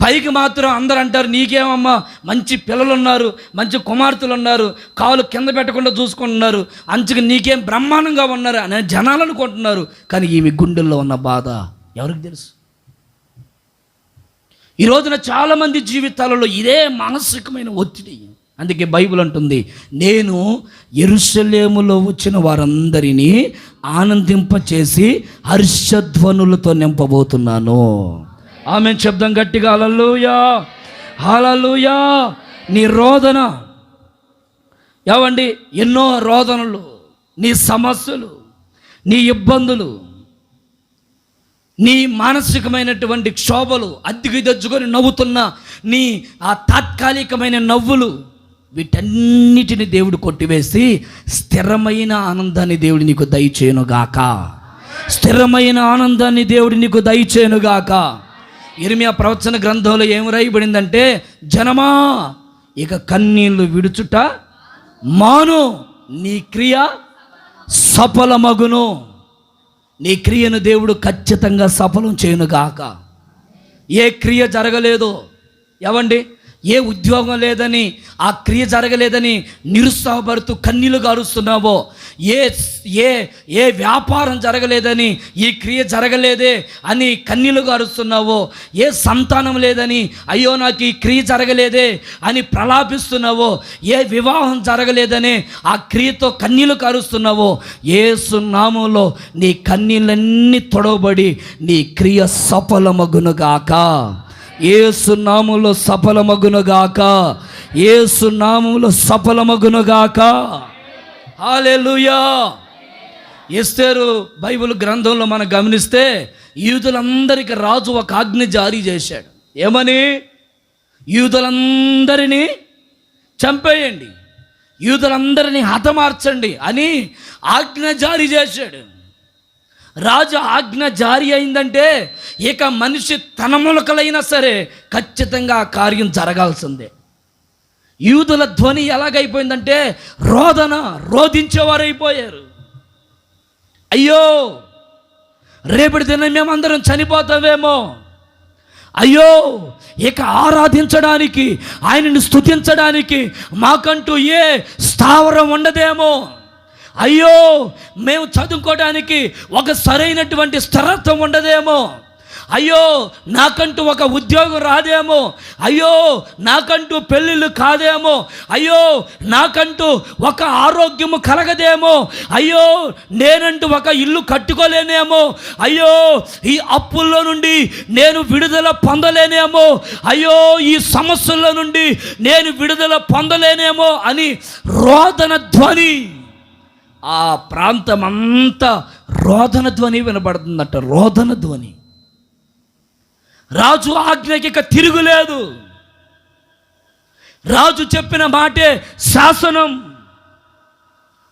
పైకి మాత్రం అందరూ అంటారు, నీకేమమ్మా మంచి పిల్లలు ఉన్నారు, మంచి కుమార్తెలు ఉన్నారు, కాలు కింద పెట్టకుండా చూసుకుంటున్నారు, అంచుకు నీకేం బ్రహ్మాండంగా ఉన్నారు అని జనాలు అనుకుంటున్నారు. కానీ ఈమె గుండెల్లో ఉన్న బాధ ఎవరికి తెలుసు? ఈ రోజున చాలామంది జీవితాలలో ఇదే మానసికమైన ఒత్తిడి. అందుకే బైబిల్ అంటుంది, నేను యెరూషలేములో వచ్చిన వారందరినీ ఆనందింపచేసి హర్షధ్వనులతో నింపబోతున్నాను. ఆమేన్ శబ్దం గట్టిగా హల్లెలూయా హల్లెలూయా. నీ రోదన ఏవండి, ఎన్నో రోదనలు, నీ సమస్యలు, నీ ఇబ్బందులు, నీ మానసికమైనటువంటి క్షోభలు, అద్దెకి తెచ్చుకొని నవ్వుతున్న నీ ఆ తాత్కాలికమైన నవ్వులు, వీటన్నిటిని దేవుడు కొట్టివేసి స్థిరమైన ఆనందాన్ని దేవుడు నీకు దయచేయునుగాక. స్థిరమైన ఆనందాన్ని దేవుడు నీకు దయచేయునుగాక. ఇర్మియా ప్రవచన గ్రంథంలో ఏమి రాయబడిందంటే, జనమా ఇక కన్నీళ్లు విడుచుట మాను, నీ క్రియ సఫలమగును. నీ క్రియను దేవుడు ఖచ్చితంగా సఫలం చేయునుగాక. ఏ క్రియ జరగలేదో, ఏవండి ఏ ఉద్యోగం లేదని, ఆ క్రియ జరగలేదని నిరుత్సాహపడుతూ కన్నీళ్లు గారుస్తున్నావో, ఏ వ్యాపారం జరగలేదని, ఈ క్రియ జరగలేదే అని కన్నీళ్లు గారుస్తున్నావో, ఏ సంతానం లేదని అయ్యో నాకు ఈ క్రియ జరగలేదే అని ప్రలాపిస్తున్నావో, ఏ వివాహం జరగలేదని ఆ క్రియతో కన్నీళ్లు కారుస్తున్నావో, యేసు నామములో నీ కన్నీళ్ళన్నీ తొడవబడి నీ క్రియ సఫలమగునుగాక. యేసు నామములో సఫలమగునుగాక. యేసు నామములో సఫలమగునుగాక. హల్లెలూయా. ఎస్తేరు బైబిల్ గ్రంథంలో మనం గమనిస్తే, యూదులందరికీ రాజు ఒక ఆజ్ఞ జారీ చేశాడు. ఏమని? యూదులందరినీ చంపేయండి, యూదులందరినీ హతమార్చండి అని ఆజ్ఞ జారీ చేశాడు. రాజు ఆజ్ఞ జారీ అయిందంటే ఇక మనిషి తన మూలకలైనా సరే ఖచ్చితంగా ఆ కార్యం జరగాల్సిందే. యూదుల ధ్వని ఎలాగైపోయిందంటే రోధించేవారైపోయారు. అయ్యో రేపటి దినం మేమందరం చనిపోతామేమో, అయ్యో ఇక ఆరాధించడానికి, ఆయనను స్తుతించడానికి మాకంటూ ఏ స్థావరం ఉండదేమో, అయ్యో మేము చదువుకోవడానికి ఒక సరైనటువంటి స్థిరత్వం ఉండదేమో, అయ్యో నాకంటూ ఒక ఉద్యోగం రాదేమో, అయ్యో నాకంటూ పెళ్ళిళ్ళు కాదేమో, అయ్యో నాకంటూ ఒక ఆరోగ్యము కలగదేమో, అయ్యో నేనంటూ ఒక ఇల్లు కట్టుకోలేనేమో, అయ్యో ఈ అప్పుల్లో నుండి నేను విడుదల పొందలేనేమో, అయ్యో ఈ సమస్యల నుండి నేను విడుదల పొందలేనేమో అని రోదన ధ్వని, ఆ ప్రాంతం అంతా రోదన ధ్వని వినబడుతుందట. రోదన ధ్వని. రాజు ఆజ్ఞకి ఇక తిరుగులేదు. రాజు చెప్పిన మాటే శాసనం.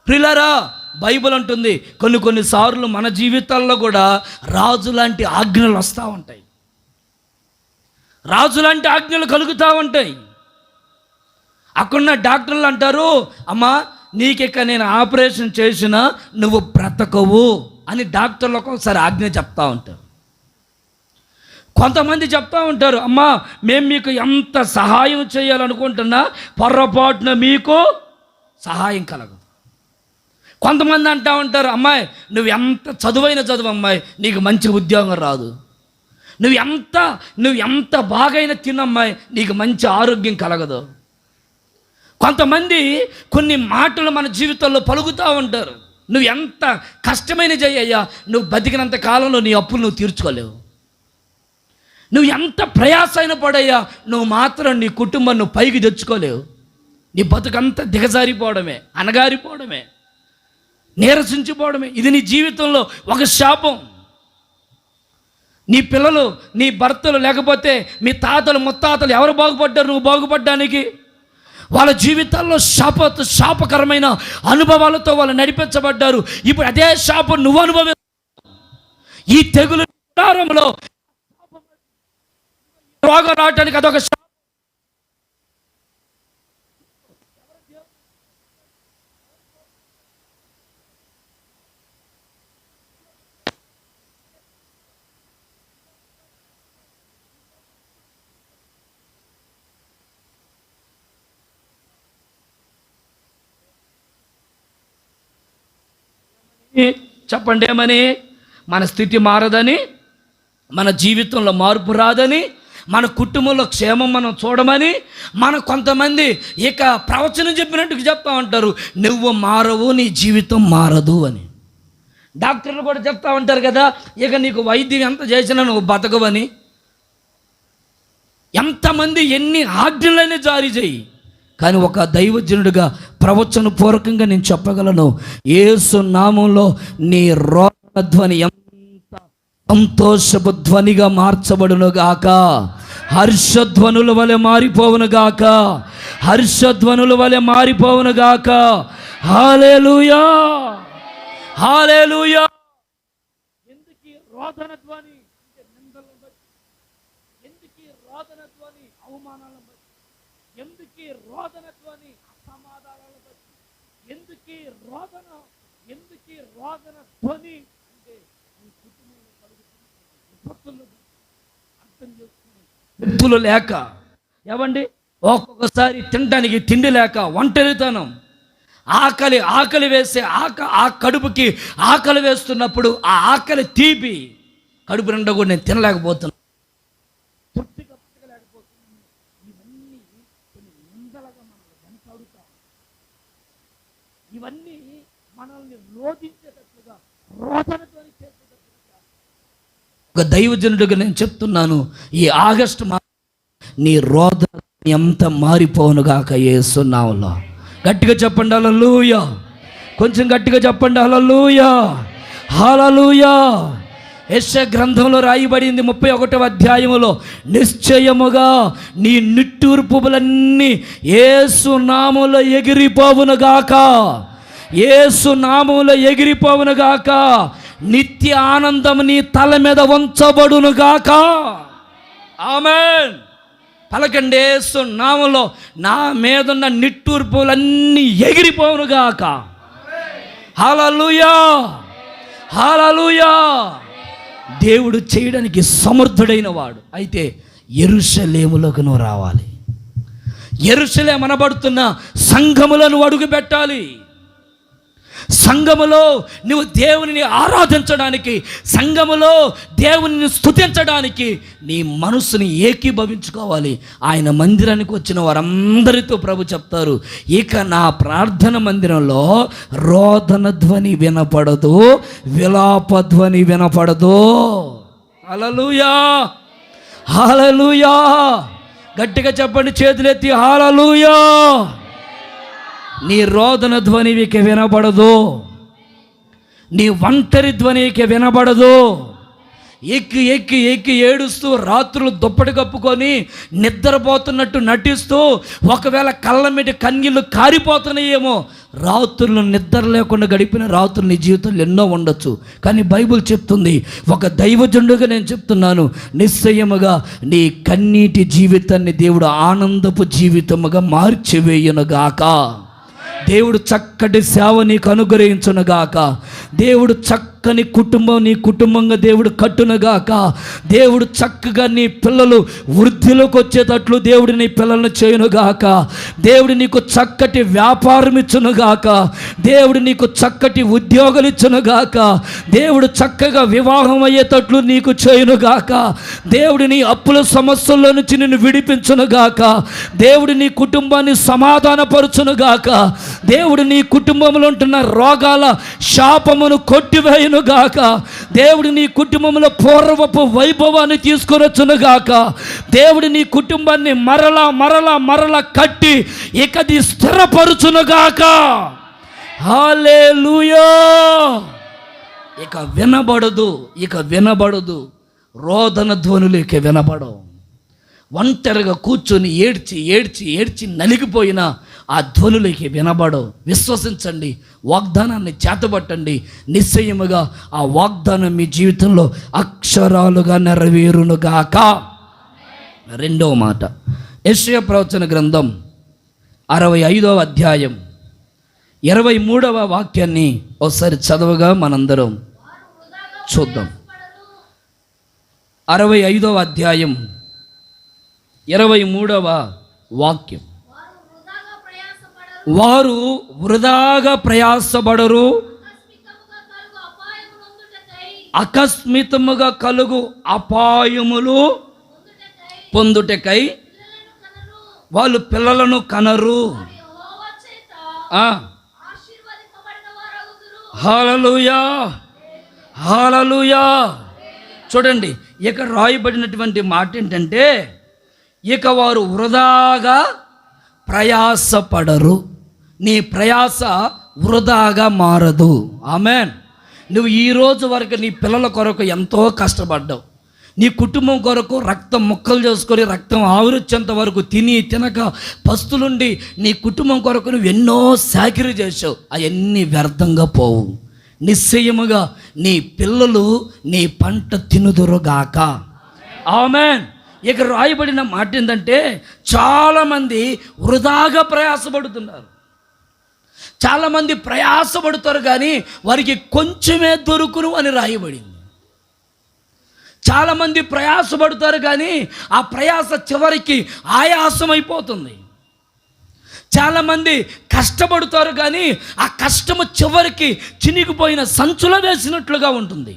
ప్రియులారా, బైబిల్ అంటుంది కొన్నిసార్లు మన జీవితాల్లో కూడా రాజు లాంటి ఆజ్ఞలు వస్తూ ఉంటాయి, రాజు లాంటి ఆజ్ఞలు కలుగుతూ ఉంటాయి. అక్కడున్న డాక్టర్లు అంటారు, అమ్మా నీకిక నేను ఆపరేషన్ చేసినా నువ్వు బ్రతకవు అని డాక్టర్లు ఒక్కొక్కసారి ఆజ్ఞ చెప్తా ఉంటారు. కొంతమంది చెప్తా ఉంటారు, అమ్మా మేము మీకు ఎంత సహాయం చేయాలనుకుంటున్నా పొరపాటున మీకు సహాయం కలగదు. కొంతమంది అంటూ ఉంటారు, అమ్మాయి నువ్వు ఎంత చదువు అమ్మాయి నీకు మంచి ఉద్యోగం రాదు, నువ్వు ఎంత బాగైనా తిన్నమ్మాయి నీకు మంచి ఆరోగ్యం కలగదు. కొంతమంది కొన్ని మాటలు మన జీవితంలో పలుకుతూ ఉంటారు, నువ్వు ఎంత కష్టమైన చెయ్యయ్యా నువ్వు బతికినంత కాలంలో నీ అప్పులు నువ్వు తీర్చుకోలేవు, నువ్వు ఎంత ప్రయాస అయిన పడయ్యా నువ్వు మాత్రం నీ కుటుంబం నువ్వు పైకి తెచ్చుకోలేవు, నీ బతుకంతా దిగజారిపోవడమే, అనగారిపోవడమే, నీరసించిపోవడమే. ఇది నీ జీవితంలో ఒక శాపం. నీ పిల్లలు, నీ భర్తలు, లేకపోతే మీ తాతలు ముత్తాతలు ఎవరు బాగుపడ్డారు నువ్వు బాగుపడ్డానికి? వాళ్ళ జీవితాల్లో శాపకరమైన అనుభవాలతో వాళ్ళు నడిపించబడ్డారు. ఇప్పుడు అదే శాపం నువ్వు అనుభవి. ఈ తెగులు ప్రారంభంలో రోగం రావటానికి అదొక శాపం. చెప్పండి ఏమని? మన స్థితి మారదని, మన జీవితంలో మార్పు రాదని, మన కుటుంబంలో క్షేమం మనం చూడమని, మన కొంతమంది ఇక ప్రవచనం చెప్పినట్టుగా చెప్తా ఉంటారు, నువ్వు మారవు, నీ జీవితం మారదు అని. డాక్టర్లు కూడా చెప్తా ఉంటారు కదా, ఇక నీకు వైద్యం ఎంత చేసినా నువ్వు బతకవని. ఎంతమంది ఎన్ని ఆజ్ఞలైనా జారీ చేయి, కానీ ఒక దైవజనుడిగా ప్రవచన పూర్వకంగా నేను చెప్పగలను, యేసు నామంలో నీ రోదన ధ్వని ఎంత సంతోషపు ధ్వనిగా మార్చబడును గాక, హర్షధ్వనుల వలె మారిపోవును గాక, హర్షధ్వనుల వలె మారిపోవును గాక. హల్లెలూయా, హల్లెలూయా. ఎందుకు రోదన ధ్వని? నిందలను బట్టి, ఎందుకు రోదన ధ్వని? అవమానాలను బట్టి, ఎందుకు రోదన ధ్వని? అసమాధానాలను బట్టి, ఎందుకు రోదన ధ్వని అంటే నీ కుటుంబంలో కలుగుతున్న విపత్తులను అర్థం చేసుకుని, వ్యక్తులు లేక, ఏమండి ఒక్కొక్కసారి తినడానికి తిండి లేక, ఒంటరితనం, ఆకలి వేసే ఆ కడుపుకి ఆకలి వేస్తున్నప్పుడు ఆ ఆకలి తీపి కడుపు నిండా కూడా నేను తినలేకపోతున్నాను, తృప్తిగా బతకలేకపోతున్నాను. ఇవన్నీ కొన్ని నిందలుగా మనల్ని వెంటాడుతా, ఇవన్నీ మనల్ని రోధించేటట్లుగా, రోదనతో చేసేటట్లుగా. ఒక దైవజనుడిగా నేను చెప్తున్నాను, ఈ ఆగస్టు నీ రోదన ఎంత మారిపోనుగాక యేసు నామములో. గట్టిగా చెప్పండి హల్లెలూయా, కొంచెం గట్టిగా చెప్పండి హల్లెలూయా, హల్లెలూయా. యెషయా గ్రంథంలో రాయబడింది 31వ అధ్యాయములో, నిశ్చయముగా నీ నిట్టూర్పులన్నీ యేసు నామములో ఎగిరిపోవునుగాక, యేసు నామములో ఎగిరిపోవునుగాక, నిత్య ఆనందం నీ తల మీద ఉంచబడునుగాక. ఆమేన్. పలకండి, యేసు నామములో నా మీదున్న నిట్టూర్పులన్నీ ఎగిరిపోవునుగాక. హల్లెలూయా, హల్లెలూయా. దేవుడు చేయడానికి సమర్థుడైన వాడు. అయితే యెరూషలేములోకి నువ్వు రావాలి, యెరూషలేము అనబడుతున్న సంఘములను అడుగు పెట్టాలి. సంఘములో నువ్వు దేవునిని ఆరాధించడానికి, సంఘములో దేవునిని స్తుతించడానికి నీ మనసుని ఏకీభవించుకోవాలి. ఆయన మందిరానికి వచ్చిన వారందరితో ప్రభు చెప్తారు, ఇక నా ప్రార్థన మందిరంలో రోదన ధ్వని వినపడదు, విలాప ధ్వని వినపడదు. హల్లెలూయా, హల్లెలూయా. గట్టిగా చెప్పండి, చేతులెత్తి హల్లెలూయా. నీ రోదన ధ్వనికి వినబడదు, నీ ఒంటరి ధ్వనికి వినబడదు. ఎక్కి ఎక్కి ఎక్కి ఏడుస్తూ రాత్రులు దుప్పటి కప్పుకొని నిద్రపోతున్నట్టు నటిస్తూ, ఒకవేళ కళ్ళ మీద కన్నీళ్ళు కారిపోతున్నాయేమో, రాత్రులు నిద్ర లేకుండా గడిపిన రాత్రులు నీ జీవితంలో ఎన్నో ఉండొచ్చు. కానీ బైబిల్ చెప్తుంది, ఒక దైవజనుడుగా నేను చెప్తున్నాను, నిశ్చయముగా నీ కన్నీటి జీవితాన్ని దేవుడు ఆనందపు జీవితముగా మార్చివేయునుగాక. దేవుడు చక్కటి సేవ నీకు అనుగ్రహించునుగాక. దేవుడు చక్కని కుటుంబం నీ కుటుంబంగా దేవుడు కట్టునుగాక. దేవుడు చక్కగా నీ పిల్లలు వృద్ధిలోకి వచ్చేటట్లు దేవుడు నీ పిల్లలను చేయునుగాక. దేవుడు నీకు చక్కటి వ్యాపారం ఇచ్చునుగాక. దేవుడు నీకు చక్కటి ఉద్యోగాలు ఇచ్చునుగాక. దేవుడు చక్కగా వివాహం అయ్యేటట్లు నీకు చేయునుగాక. దేవుడు నీ అప్పుల సమస్యల్లో నుంచి నిన్ను విడిపించునుగాక. దేవుడు నీ కుటుంబాన్ని సమాధానపరచునుగాక. దేవుడు నీ కుటుంబంలో ఉంటున్న రోగాల శాపమును కొట్టివేయునుగాక. దేవుడు నీ కుటుంబంలో పూర్వపు వైభవాన్ని తీసుకొనొచ్చునుగాక. దేవుడు నీ కుటుంబాన్ని మరలా మరలా మరలా కట్టి ఇకది స్థిరపరచునుగాక. హల్లెలూయా. ఇక వినబడదు, రోదన ధ్వనులు ఇక వినబడవు. ఒంటరిగా కూర్చొని ఏడ్చి ఏడ్చి ఏడ్చి నలిగిపోయిన ఆ ధ్వనులకి వినబడవు. విశ్వసించండి, వాగ్దానాన్ని చేతబట్టండి. నిశ్చయముగా ఆ వాగ్దానం మీ జీవితంలో అక్షరాలుగా నెరవేరునుగాక. రెండవ మాట, యెషయా ప్రవచన గ్రంథం 65వ అధ్యాయం 23వ వాక్యాన్ని ఒకసారి చదవగా మనందరం చూద్దాం. 65వ అధ్యాయం 23వ వాక్యం, వారు వృధాగా ప్రయాసపడరు, ఆకస్మికముగా కలుగు అపాయములు పొందుటకై వాళ్ళు పిల్లలను కనరు. హల్లెలూయా, హల్లెలూయా. చూడండి, ఇక రాయబడినటువంటి మాట ఏంటంటే, ఇక వారు వృధాగా ప్రయాసపడరు. నీ ప్రయాస వృధాగా మారదు. ఆమెన్. నువ్వు ఈరోజు వరకు నీ పిల్లల కొరకు ఎంతో కష్టపడ్డావు. నీ కుటుంబం కొరకు రక్తం ముక్కలు చేసుకొని రక్తం ఆవిరొచ్చేంత వరకు తిని తినక పస్తులుండి నీ కుటుంబం కొరకు నువ్వు ఎన్నో సాకిరీ చేసావు. అవన్నీ వ్యర్థంగా పోవు. నిశ్చయముగా నీ పిల్లలు నీ పంట తినుదురుగాక. ఆమెన్. ఇక రాయబడిన మాట ఏంటంటే, చాలామంది వృధాగా ప్రయాసపడుతున్నారు. చాలామంది ప్రయాసపడతారు కానీ వారికి కొంచెమే దొరుకును అని రాయబడింది. చాలామంది ప్రయాసపడతారు కానీ ఆ ప్రయాస చివరికి ఆయాసం అయిపోతుంది. చాలామంది కష్టపడతారు కానీ ఆ కష్టము చివరికి చినిగిపోయిన సంచులో వేసినట్లుగా ఉంటుంది.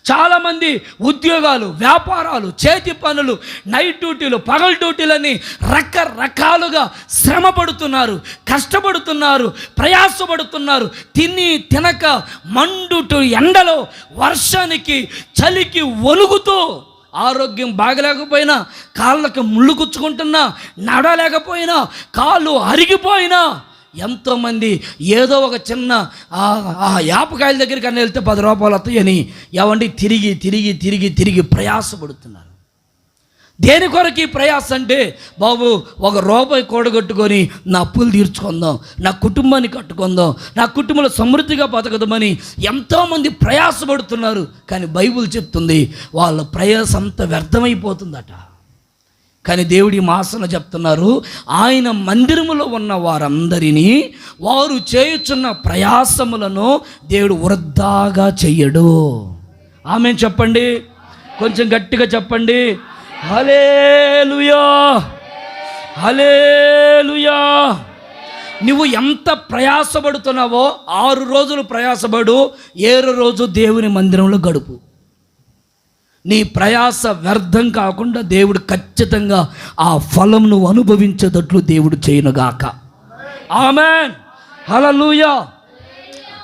చాలామంది ఉద్యోగాలు, వ్యాపారాలు, చేతి పనులు, నైట్ డ్యూటీలు, పగలు డ్యూటీలని రకరకాలుగా శ్రమ పడుతున్నారు, కష్టపడుతున్నారు, ప్రయాసపడుతున్నారు. తిని తినక మండుటు ఎండలో, వర్షానికి, చలికి వణుకుతూ, ఆరోగ్యం బాగలేకపోయినా, కాళ్ళకి ముళ్ళు గుచ్చుకుంటున్నా, నడలేకపోయినా, కాళ్ళు అరిగిపోయినా, ఎంతోమంది ఏదో ఒక చిన్న యాపకాయల దగ్గరికి అన్నీ వెళ్తే 10 రూపాయలు వస్తాయని ఏమండి తిరిగి తిరిగి తిరిగి తిరిగి ప్రయాసపడుతున్నారు. దేని కొరకు ఈ ప్రయాస అంటే, బాబు ₹1 కూడగట్టుకొని నా అప్పులు తీర్చుకుందాం, నా కుటుంబాన్ని కట్టుకుందాం, నా కుటుంబంలో సమృద్ధిగా బతకదామని ఎంతోమంది ప్రయాసపడుతున్నారు. కానీ బైబిల్ చెప్తుంది వాళ్ళ ప్రయాస అంతా వ్యర్థమైపోతుందట. కానీ దేవుడి మాసన చెప్తున్నారు, ఆయన మందిరములో ఉన్న వారందరినీ వారు చేయుచున్న ప్రయాసములను దేవుడు వృధాగా చెయ్యడు. ఆమెన్ చెప్పండి, కొంచెం గట్టిగా చెప్పండి. హల్లెలూయా, హల్లెలూయా. నువ్వు ఎంత ప్రయాసపడుతున్నావో 6 రోజులు ప్రయాసపడు, 7 రోజు దేవుని మందిరంలో గడుపు. నీ ప్రయాస వ్యర్థం కాకుండా దేవుడు ఖచ్చితంగా ఆ ఫలం నువ్వు అనుభవించేటట్లు దేవుడు చేయనుగాక. ఆమేన్, హల్లెలూయా.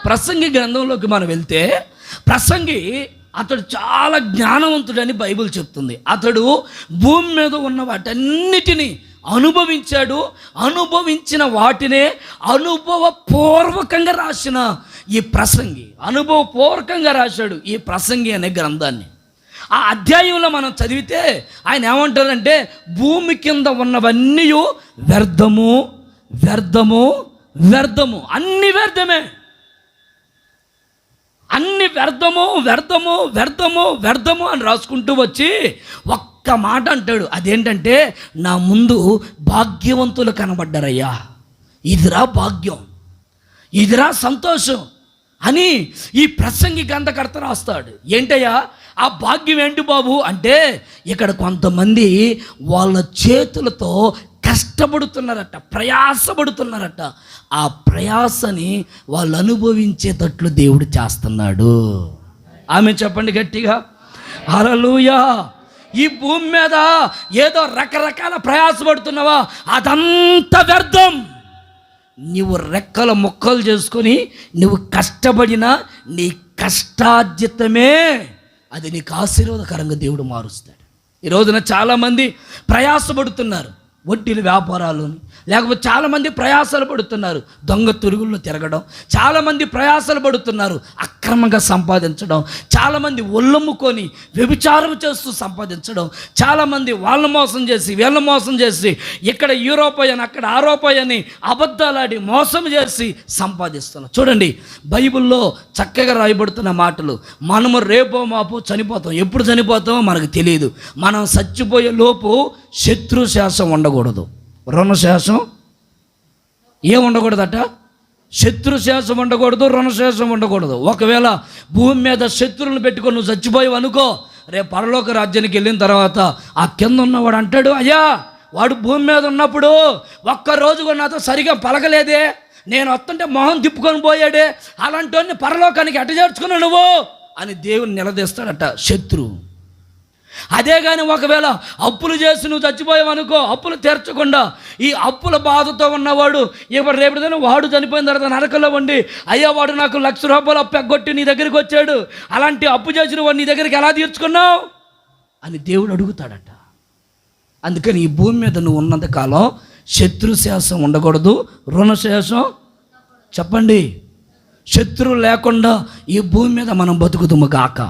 ప్రసంగి గ్రంథంలోకి మనం వెళ్తే, ప్రసంగి అతడు చాలా జ్ఞానవంతుడని బైబిల్ చెప్తుంది. అతడు భూమి మీద ఉన్న వాటన్నిటినీ అనుభవించాడు. అనుభవించిన వాటినే అనుభవపూర్వకంగా రాసిన ఈ ప్రసంగి, అనుభవపూర్వకంగా రాశాడు ఈ ప్రసంగి అనే గ్రంథాన్ని. ఆ అధ్యాయంలో మనం చదివితే ఆయన ఏమంటారంటే, భూమి కింద ఉన్నవన్నీ వ్యర్థము, వ్యర్థము, వ్యర్థము, అన్ని వ్యర్థమే, అన్ని వ్యర్థము, వ్యర్థము, వ్యర్థము, వ్యర్థము అని రాసుకుంటూ వచ్చి ఒక్క మాట అంటాడు. అదేంటంటే, నా ముందు భాగ్యవంతులు కనబడ్డారయ్యా, ఇదిరా భాగ్యం, ఇదిరా సంతోషం అని ఈ ప్రసంగి గ్రంథకర్త రాస్తాడు. ఏంటయ్యా ఆ భాగ్యం ఏంటి బాబు అంటే, ఇక్కడ కొంతమంది వాళ్ళ చేతులతో కష్టపడుతున్నారట, ప్రయాసపడుతున్నారట. ఆ ప్రయాసని వాళ్ళు అనుభవించేటట్లు దేవుడు చేస్తున్నాడు. ఆమె చెప్పండి గట్టిగా, హల్లెలూయా. ఈ భూమి మీద ఏదో రకరకాల ప్రయాసపడుతున్నావా, అదంతా వ్యర్థం. నువ్వు రెక్కల ముక్కలు చేసుకొని నువ్వు కష్టపడినా నీ కష్టార్జితమే అది నీకు ఆశీర్వాదకరంగా దేవుడు మారుస్తాడు. ఈ రోజున చాలామంది ప్రయాసపడుతున్నారు, వడ్డీల వ్యాపారాలు, లేకపోతే చాలామంది ప్రయాసాలు పడుతున్నారు దొంగ తిరుగుల్లో తిరగడం, చాలామంది ప్రయాసాలు పడుతున్నారు అక్రమంగా సంపాదించడం, చాలామంది ఒళ్ళమ్ముకొని వ్యభిచారం చేస్తూ సంపాదించడం, చాలామంది వాళ్ళని మోసం చేసి వీళ్ళని మోసం చేసి ఇక్కడ ఈ రూపాయని అక్కడ ఆ రూపాయని అబద్ధాలాడి మోసం చేసి సంపాదిస్తున్నాం. చూడండి, బైబిల్లో చక్కగా రాయబడుతున్న మాటలు. మనము రేపో మాపో చనిపోతాం, ఎప్పుడు చనిపోతామో మనకు తెలియదు. మనం చచ్చిపోయే లోపు శత్రుశాసం ఉండకూడదు, రుణశాసం ఏం ఉండకూడదట, శత్రుశాసం ఉండకూడదు, రుణశాసం ఉండకూడదు. ఒకవేళ భూమి మీద శత్రువులను పెట్టుకొని నువ్వు చచ్చిపోయావు అనుకో, రేపు పరలోక రాజ్యానికి వెళ్ళిన తర్వాత ఆ కింద ఉన్నవాడు అంటాడు, అయ్యా వాడు భూమి మీద ఉన్నప్పుడు ఒక్కరోజు కూడా నాతో సరిగా పలకలేదే, నేను వస్తుంటే మొహం తిప్పుకొని పోయాడే, అలాంటి వాడిని పరలోకానికి ఎట్ట చేర్చుకున్నావు నువ్వు అని దేవుని నిలదీస్తాడట శత్రువు. అదే కానీ ఒకవేళ అప్పులు చేసి నువ్వు చచ్చిపోయావు అనుకో, అప్పులు తీర్చకుండా ఈ అప్పుల బాధతో ఉన్నవాడు ఇప్పుడు రేపటిదైనా వాడు చనిపోయిన తర్వాత నరకలో ఉండి, అయ్యా వాడు నాకు 1,00,000 రూపాయలు అప్పు ఎగ్గొట్టి నీ దగ్గరికి వచ్చాడు, అలాంటి అప్పు చేసిన వాడు నీ దగ్గరికి ఎలా తీర్చుకున్నావు అని దేవుడు అడుగుతాడట. అందుకని ఈ భూమి మీద నువ్వు ఉన్నంతకాలం శత్రుశాసం ఉండకూడదు, రుణశాసం, చెప్పండి, శత్రువు లేకుండా ఈ భూమి మీద మనం బతుకుతాము గాక.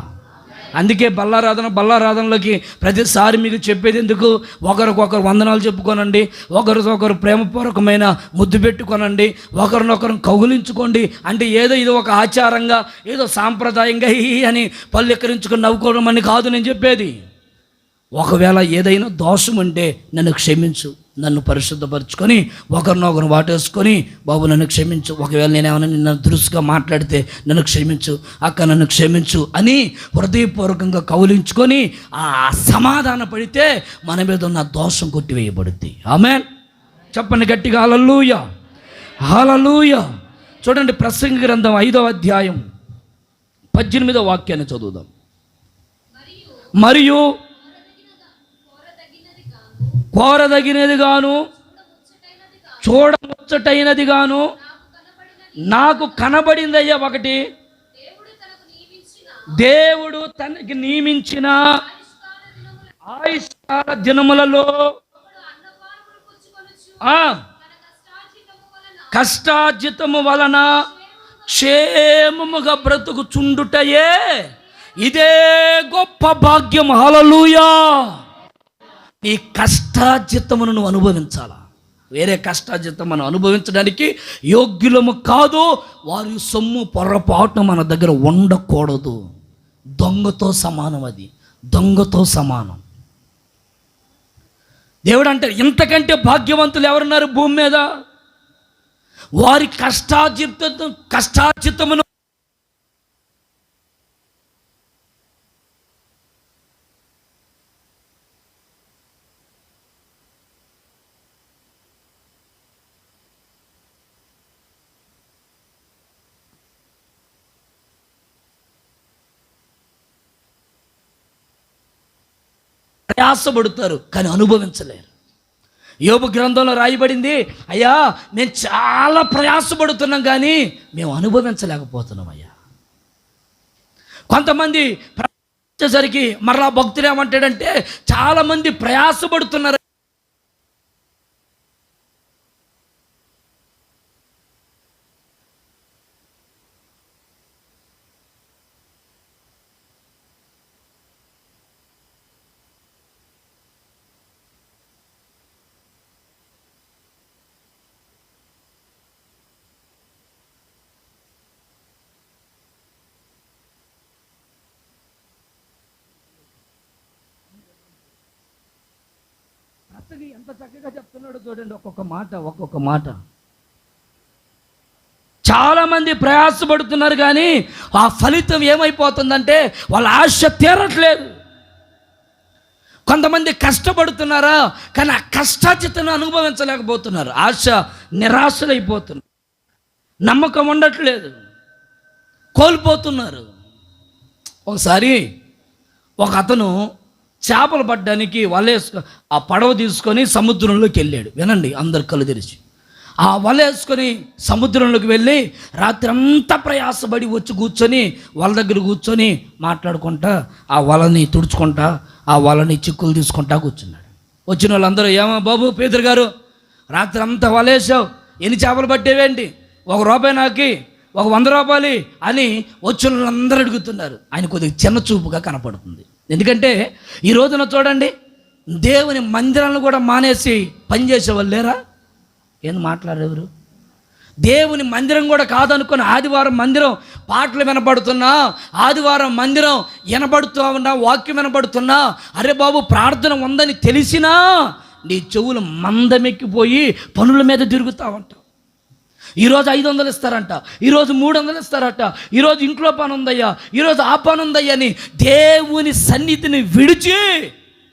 అందుకే బల్లారాధనలోకి ప్రతిసారి మీకు చెప్పేది ఎందుకు, ఒకరికొకరు వందనాలు చెప్పుకోనండి, ఒకరికొకరు ప్రేమపూర్వకమైన ముద్దు పెట్టుకోనండి, ఒకరినొకరు కౌగులించుకోండి. అంటే ఏదో ఇది ఒక ఆచారంగా ఏదో సాంప్రదాయంగా అని పళ్ళు ఎక్కరించుకొని నవ్వుకోవడం అని కాదు నేను చెప్పేది. ఒకవేళ ఏదైనా దోషం ఉంటే నన్ను క్షమించు, నన్ను పరిశుద్ధపరచుకొని ఒకరినొకరు వాటేసుకొని, బాబు నన్ను క్షమించు, ఒకవేళ నేనేమైనా నిన్ను దురుసుగా మాట్లాడితే నన్ను క్షమించు, అక్క నన్ను క్షమించు అని హృదయపూర్వకంగా కౌలించుకొని ఆ సమాధాన పడితే మన మీద ఉన్న దోషం కొట్టివేయబడుద్ది. ఆమేన్, చెప్పండి గట్టిగా, హల్లెలూయా, హల్లెలూయా. చూడండి, ప్రసంగి గ్రంథం 5వ అధ్యాయం 18వ వాక్యాన్ని చదువుదాం. మరియు కోరదగినది గాను చూడముచ్చటైనది గాను నాకు కనబడిందయ్యా ఒకటి, దేవుడు తనకి నియమించిన ఆయుష్కాల దినములలో కష్టార్జితము వలన క్షేమముగా బ్రతుకుచుండుటయే ఇదే గొప్ప భాగ్యం. హల్లెలూయా. ఈ కష్టార్జితమును నువ్వు అనుభవించాలా, వేరే కష్టార్జితం మనం అనుభవించడానికి యోగ్యులము కాదు. వారి సొమ్ము పొరపాటున మన దగ్గర ఉండకూడదు. దొంగతో సమానం, అది దొంగతో సమానం. దేవుడు అంటే ఇంతకంటే భాగ్యవంతులు ఎవరున్నారు భూమి మీద? వారి కష్టార్జితమును ప్రయాసపడతారు కానీ అనుభవించలేరు. యోబు గ్రంథంలో రాయబడింది, అయ్యా మేము చాలా ప్రయాసపడుతున్నాం కానీ మేము అనుభవించలేకపోతున్నాం అయ్యా. కొంతమంది వచ్చేసరికి మరలా భక్తులు ఏమంటాడంటే, చాలామంది ప్రయాసపడుతున్నారు, ఎంత చక్కగా చెప్తున్నాడు చూడండి, ఒక్కొక్క మాట. చాలామంది ప్రయాసపడుతున్నారు కానీ ఆ ఫలితం ఏమైపోతుందంటే వాళ్ళ ఆశ తీరట్లేదు. కొంతమంది కష్టపడుతున్నారా కానీ ఆ కష్టాచితను అనుభవించలేకపోతున్నారు, ఆశ నిరాశలైపోతున్నారు, నమ్మకం ఉండట్లేదు, కోల్పోతున్నారు. ఒకసారి ఒక అతను చేపలు పట్టడానికి ఆ పడవ తీసుకొని సముద్రంలోకి వెళ్ళాడు. వినండి, అందరు కళ్ళు తెరిచి. ఆ వల వేసుకొని సముద్రంలోకి వెళ్ళి రాత్రి అంతా ప్రయాసపడి వచ్చి కూర్చొని వాళ్ళ దగ్గర కూర్చొని మాట్లాడుకుంటా ఆ వలని తుడుచుకుంటా ఆ వలని చిక్కులు తీసుకుంటా కూర్చున్నాడు. వచ్చిన వాళ్ళందరూ, ఏమో బాబు పేదరు గారు, రాత్రి అంతా వలేసావు, ఎన్ని చేపలు పట్టేవేంటి, ₹1 నాకి, ఒక ₹100 అని వచ్చిన వాళ్ళందరూ అడుగుతున్నారు. ఆయన కొద్దిగా చిన్న చూపుగా కనపడుతుంది. ఎందుకంటే ఈ రోజున చూడండి, దేవుని మందిరాలను కూడా మానేసి పనిచేసేవాళ్ళు లేరా? ఏం మాట్లాడేవారు? దేవుని మందిరం కూడా కాదనుకుని ఆదివారం మందిరం పాటలు వినబడుతున్నా, ఆదివారం మందిరం వినబడుతూ ఉన్నా, వాక్యం వినబడుతున్నా, అరే బాబు ప్రార్థన ఉందని తెలిసినా నీ చెవులు మందమెక్కిపోయి పనుల మీద తిరుగుతూ ఉంటావు. ఈరోజు 500 ఇస్తారంట, ఈరోజు 300 ఇస్తారట, ఈరోజు ఇంట్లో పని ఉందయ్యా, ఈరోజు ఆ పని ఉందయ్యా అని దేవుని సన్నిధిని విడిచి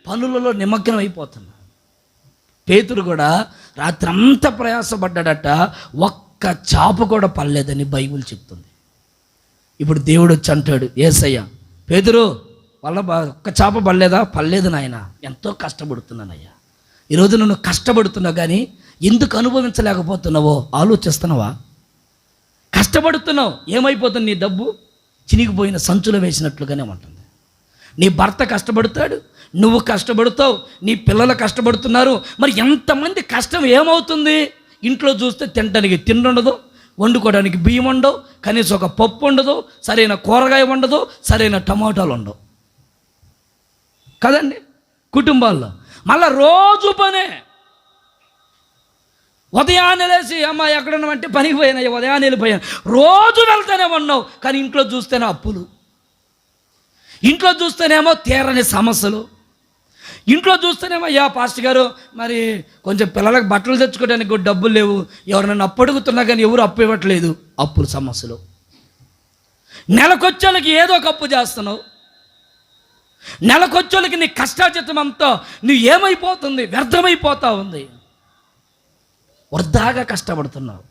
పనులలో నిమగ్నం అయిపోతున్నా. పేతురు కూడా రాత్రి అంతా ప్రయాసపడ్డాడట, ఒక్క చాప కూడా పడలేదని బైబిల్ చెప్తుంది. ఇప్పుడు దేవుడు వచ్చి అంటాడు, యేసయ్యా పేతురు వాళ్ళ ఒక్క చాప పడలేదా? పడలేదు నాయన, ఎంతో కష్టపడుతున్నానయ్యా. ఈరోజు నువ్వు కష్టపడుతున్నావు కానీ ఎందుకు అనుభవించలేకపోతున్నావో ఆలోచిస్తున్నావా? కష్టపడుతున్నావు, ఏమైపోతుంది? నీ డబ్బు చినిగిపోయిన సంచులు వేసినట్లుగానే ఉంటుంది. నీ భర్త కష్టపడతాడు, నువ్వు కష్టపడతావు, నీ పిల్లలు కష్టపడుతున్నారు. మరి ఎంతమంది కష్టం ఏమవుతుంది? ఇంట్లో చూస్తే తినడానికి తిండి ఉండదు, వండుకోవడానికి బియ్యం ఉండవు, కనీసం ఒక పప్పు ఉండదు, సరైన కూరగాయ ఉండదు, సరైన టమాటాలు ఉండవు కదండి కుటుంబాల్లో. మళ్ళా రోజు పనే. ఉదయాన్నే లేచి, అమ్మ ఎక్కడున్నామంటే పనికి పోయినా, ఉదయాన్నే వెళ్ళిపోయాను, రోజు వెళ్తూనే ఉన్నావు. కానీ ఇంట్లో చూస్తేనే అప్పులు, ఇంట్లో చూస్తేనేమో తీరని సమస్యలు, ఇంట్లో చూస్తేనేమో అయ్యా పాస్టర్ గారు మరి కొంచెం పిల్లలకు బట్టలు తెచ్చుకోవడానికి కూడా డబ్బులు లేవు, ఎవరైనా అప్పు అడుగుతున్నా కానీ ఎవరు అప్పు ఇవ్వట్లేదు, అప్పుల సమస్యలు. నెలకొచ్చేళ్ళకి ఏదో ఒక అప్పు చేస్తున్నావు, నెలకొచ్చేళ్ళకి నీ కష్టాచితం అంతా నువ్వు ఏమైపోతుంది, వ్యర్థమైపోతా ఉంది. వృధాగా కష్టపడుతున్నావు,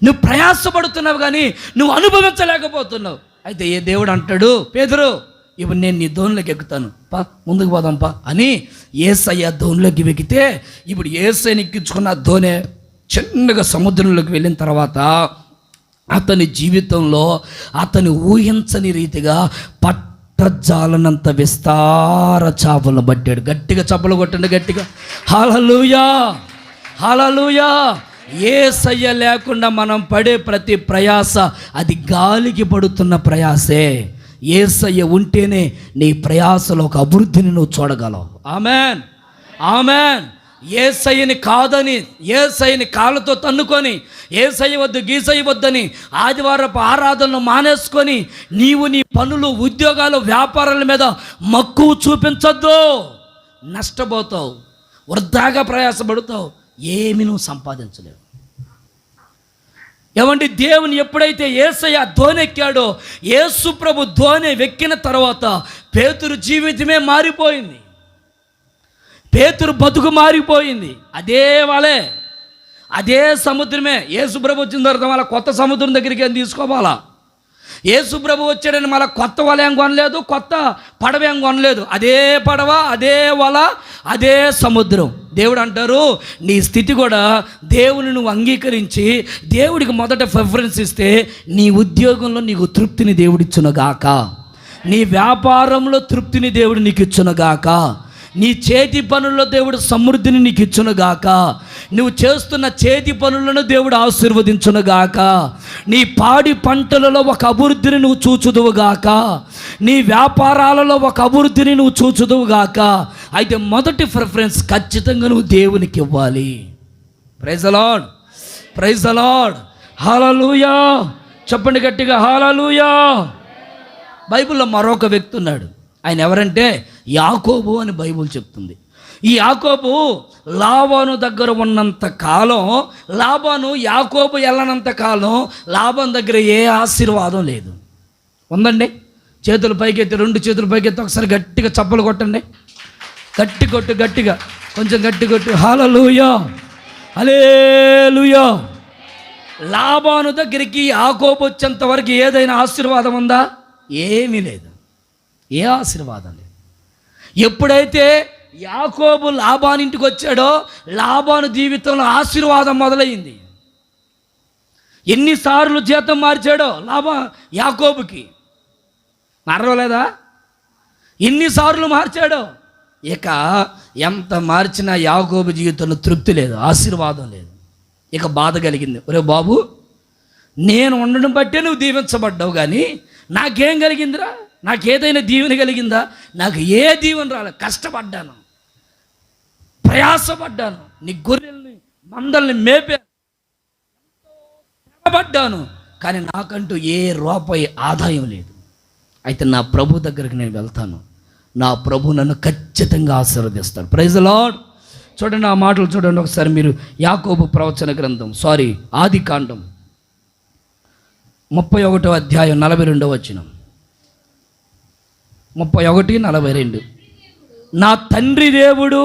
నువ్వు ప్రయాసపడుతున్నావు కానీ నువ్వు అనుభవించలేకపోతున్నావు. అయితే ఏ దేవుడు అంటాడు, పేతురు ఇప్పుడు నేను నీ దోణిలోకి ఎక్కుతాను, పా ముందుకు పోదాంపా అని యేసయ్య దోణిలోకి వెక్కితే, ఇప్పుడు యేసయ్యని ఎక్కించుకున్న దోణి చిన్నగా సముద్రంలోకి వెళ్ళిన తర్వాత అతని జీవితంలో అతని ఊహించని రీతిగా పట్టజాలనంత విస్తార చేపలను పట్టాడు. గట్టిగా చప్పలు కొట్టండి, గట్టిగా హల్లెలూయా, హల్లెలూయా. యేసయ్య లేకుండా మనం పడే ప్రతి ప్రయాస అది గాలికి పడుతున్న ప్రయాసే. యేసయ్య ఉంటేనే నీ ప్రయాసలో ఒక అభివృద్ధిని నువ్వు చూడగలవు. Amen, amen. యేసయ్యని కాదని, యేసయ్యని కాళ్ళతో తన్నుకొని, యేసయ్య వద్దు గీసయ్య వద్దని ఆదివారపు ఆరాధనలు మానేసుకొని నీవు నీ పనులు, ఉద్యోగాలు, వ్యాపారాల మీద మక్కువ చూపించొద్దు. నష్టపోతావు, వృధాగా ప్రయాసపడతావు, ఏమి నువ్వు సంపాదించలేవు. ఏమంటే దేవుని ఎప్పుడైతే యేసయ్య ధోనెక్కాడో, యేసు ప్రభు ధోనె వెక్కిన తర్వాత పేతురు జీవితమే మారిపోయింది, పేతురు బతుకు మారిపోయింది. అదే వాళ్ళే, అదే సముద్రమే. యేసు ప్రభు వచ్చిన తర్వాత వాళ్ళ కొత్త సముద్రం దగ్గరికి ఏం తీసుకోవాలా? యేసు ప్రభు వచ్చాడని మళ్ళీ కొత్త వల ఏం కొనలేదు, కొత్త పడవ ఏం కొనలేదు. అదే పడవ, అదే వల, అదే సముద్రం. దేవుడు అంటారు, నీ స్థితి కూడా దేవుని నువ్వు అంగీకరించి దేవుడికి మొదట ప్రిఫరెన్స్ ఇస్తే నీ ఉద్యోగంలో నీకు తృప్తిని దేవుడిచ్చునుగాక, నీ వ్యాపారంలో తృప్తిని దేవుడు నీకు ఇచ్చునుగాక, నీ చేతి పనుల్లో దేవుడు సమృద్ధిని నీకు ఇచ్చునుగాక, నువ్వు చేస్తున్న చేతి పనులను దేవుడు ఆశీర్వదించునుగాక, నీ పాడి పంటలలో ఒక అభివృద్ధిని నువ్వు చూచుదువుగాక, నీ వ్యాపారాలలో ఒక అభివృద్ధిని నువ్వు చూచుదువుగాక. అయితే మొదటి ప్రిఫరెన్స్ ఖచ్చితంగా నువ్వు దేవునికి ఇవ్వాలి. Praise the lord, praise the lord, hallelujah. చెప్పండి గట్టిగా, హల్లెలూయా. బైబిల్లో మరొక వ్యక్తి ఉన్నాడు. ఆయన ఎవరంటే యాకోబు అని బైబిల్ చెప్తుంది. ఈ యాకోబు లాబాను దగ్గర ఉన్నంత కాలం, లాబాను యాకోబు వెళ్ళనంత కాలం లాబాను దగ్గర ఏ ఆశీర్వాదం లేదు. ఉందండి? చేతులు పైకెత్తి, 2 చేతులు పైకెత్తి ఒకసారి గట్టిగా చప్పలు కొట్టండి. గట్టి కొట్టు, గట్టిగా, కొంచెం గట్టి కొట్టు. హల్లెలూయా, హల్లెలూయా. లాబాను దగ్గరికి యాకోబు వచ్చేంత వరకు ఏదైనా ఆశీర్వాదం ఉందా? ఏమీ లేదు, ఏ ఆశీర్వాదం లేదు. ఎప్పుడైతే యాకోబు లాబాను ఇంటికి వచ్చాడో లాబాను జీవితంలో ఆశీర్వాదం మొదలైంది. ఎన్నిసార్లు జీతం మార్చాడో యాకోబుకి మరవలేదా? ఎన్నిసార్లు మార్చాడో. ఇక ఎంత మార్చినా యాకోబు జీవితంలో తృప్తి లేదు, ఆశీర్వాదం లేదు. ఇక బాధ కలిగింది. ఒరే బాబు, నేను ఉండడం బట్టే నువ్వు దీవించబడ్డావు, కానీ నాకేం కలిగిందిరా? నాకేదైనా దీవెన కలిగిందా? నాకు ఏ దీవెన రాలేదు. కష్టపడ్డాను, ప్రయాసపడ్డాను, నీ గొర్రెల్ని మందల్ని మేపడ్డాను, కానీ నాకంటూ ఏ రూపాయి ఆదాయం లేదు. అయితే నా ప్రభు దగ్గరికి నేను వెళ్తాను, నా ప్రభు నన్ను ఖచ్చితంగా ఆశీర్వదిస్తాడు. Praise the Lord. చూడండి ఆ మాటలు చూడండి ఒకసారి మీరు. యాకోబు ప్రవచన గ్రంథం, ఆదికాండం 31వ అధ్యాయం 42వ వచనం. 31:42. నా తండ్రి దేవుడు,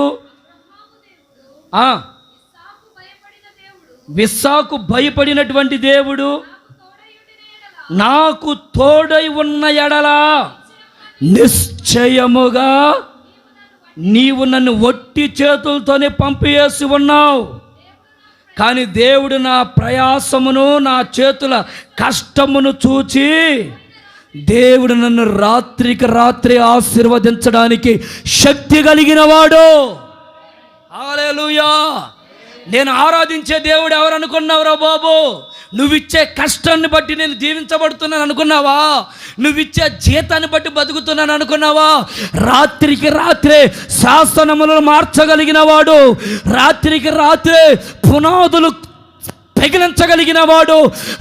విస్సాకు భయపడినటువంటి దేవుడు నాకు తోడై ఉన్న ఎడల నిశ్చయముగా నీవు నన్ను ఒట్టి చేతులతోనే పంపివేసి ఉన్నావు. కానీ దేవుడు నా ప్రయాసమును, నా చేతుల కష్టమును చూచి దేవుడు నన్ను రాత్రికి రాత్రి ఆశీర్వదించడానికి శక్తి కలిగిన వాడు. హల్లెలూయా. నేను ఆరాధించే దేవుడు ఎవరు అనుకున్నావురా బాబు? నువ్విచ్చే కష్టాన్ని బట్టి నేను దీవించబడుతున్నాను అనుకున్నావా? నువ్విచ్చే జీతాన్ని బట్టి బతుకుతున్నాను అనుకున్నావా? రాత్రికి రాత్రే శాసనములను మార్చగలిగిన వాడు, రాత్రికి రాత్రే పునాదులు పెగిలించగలిగిన వాడు,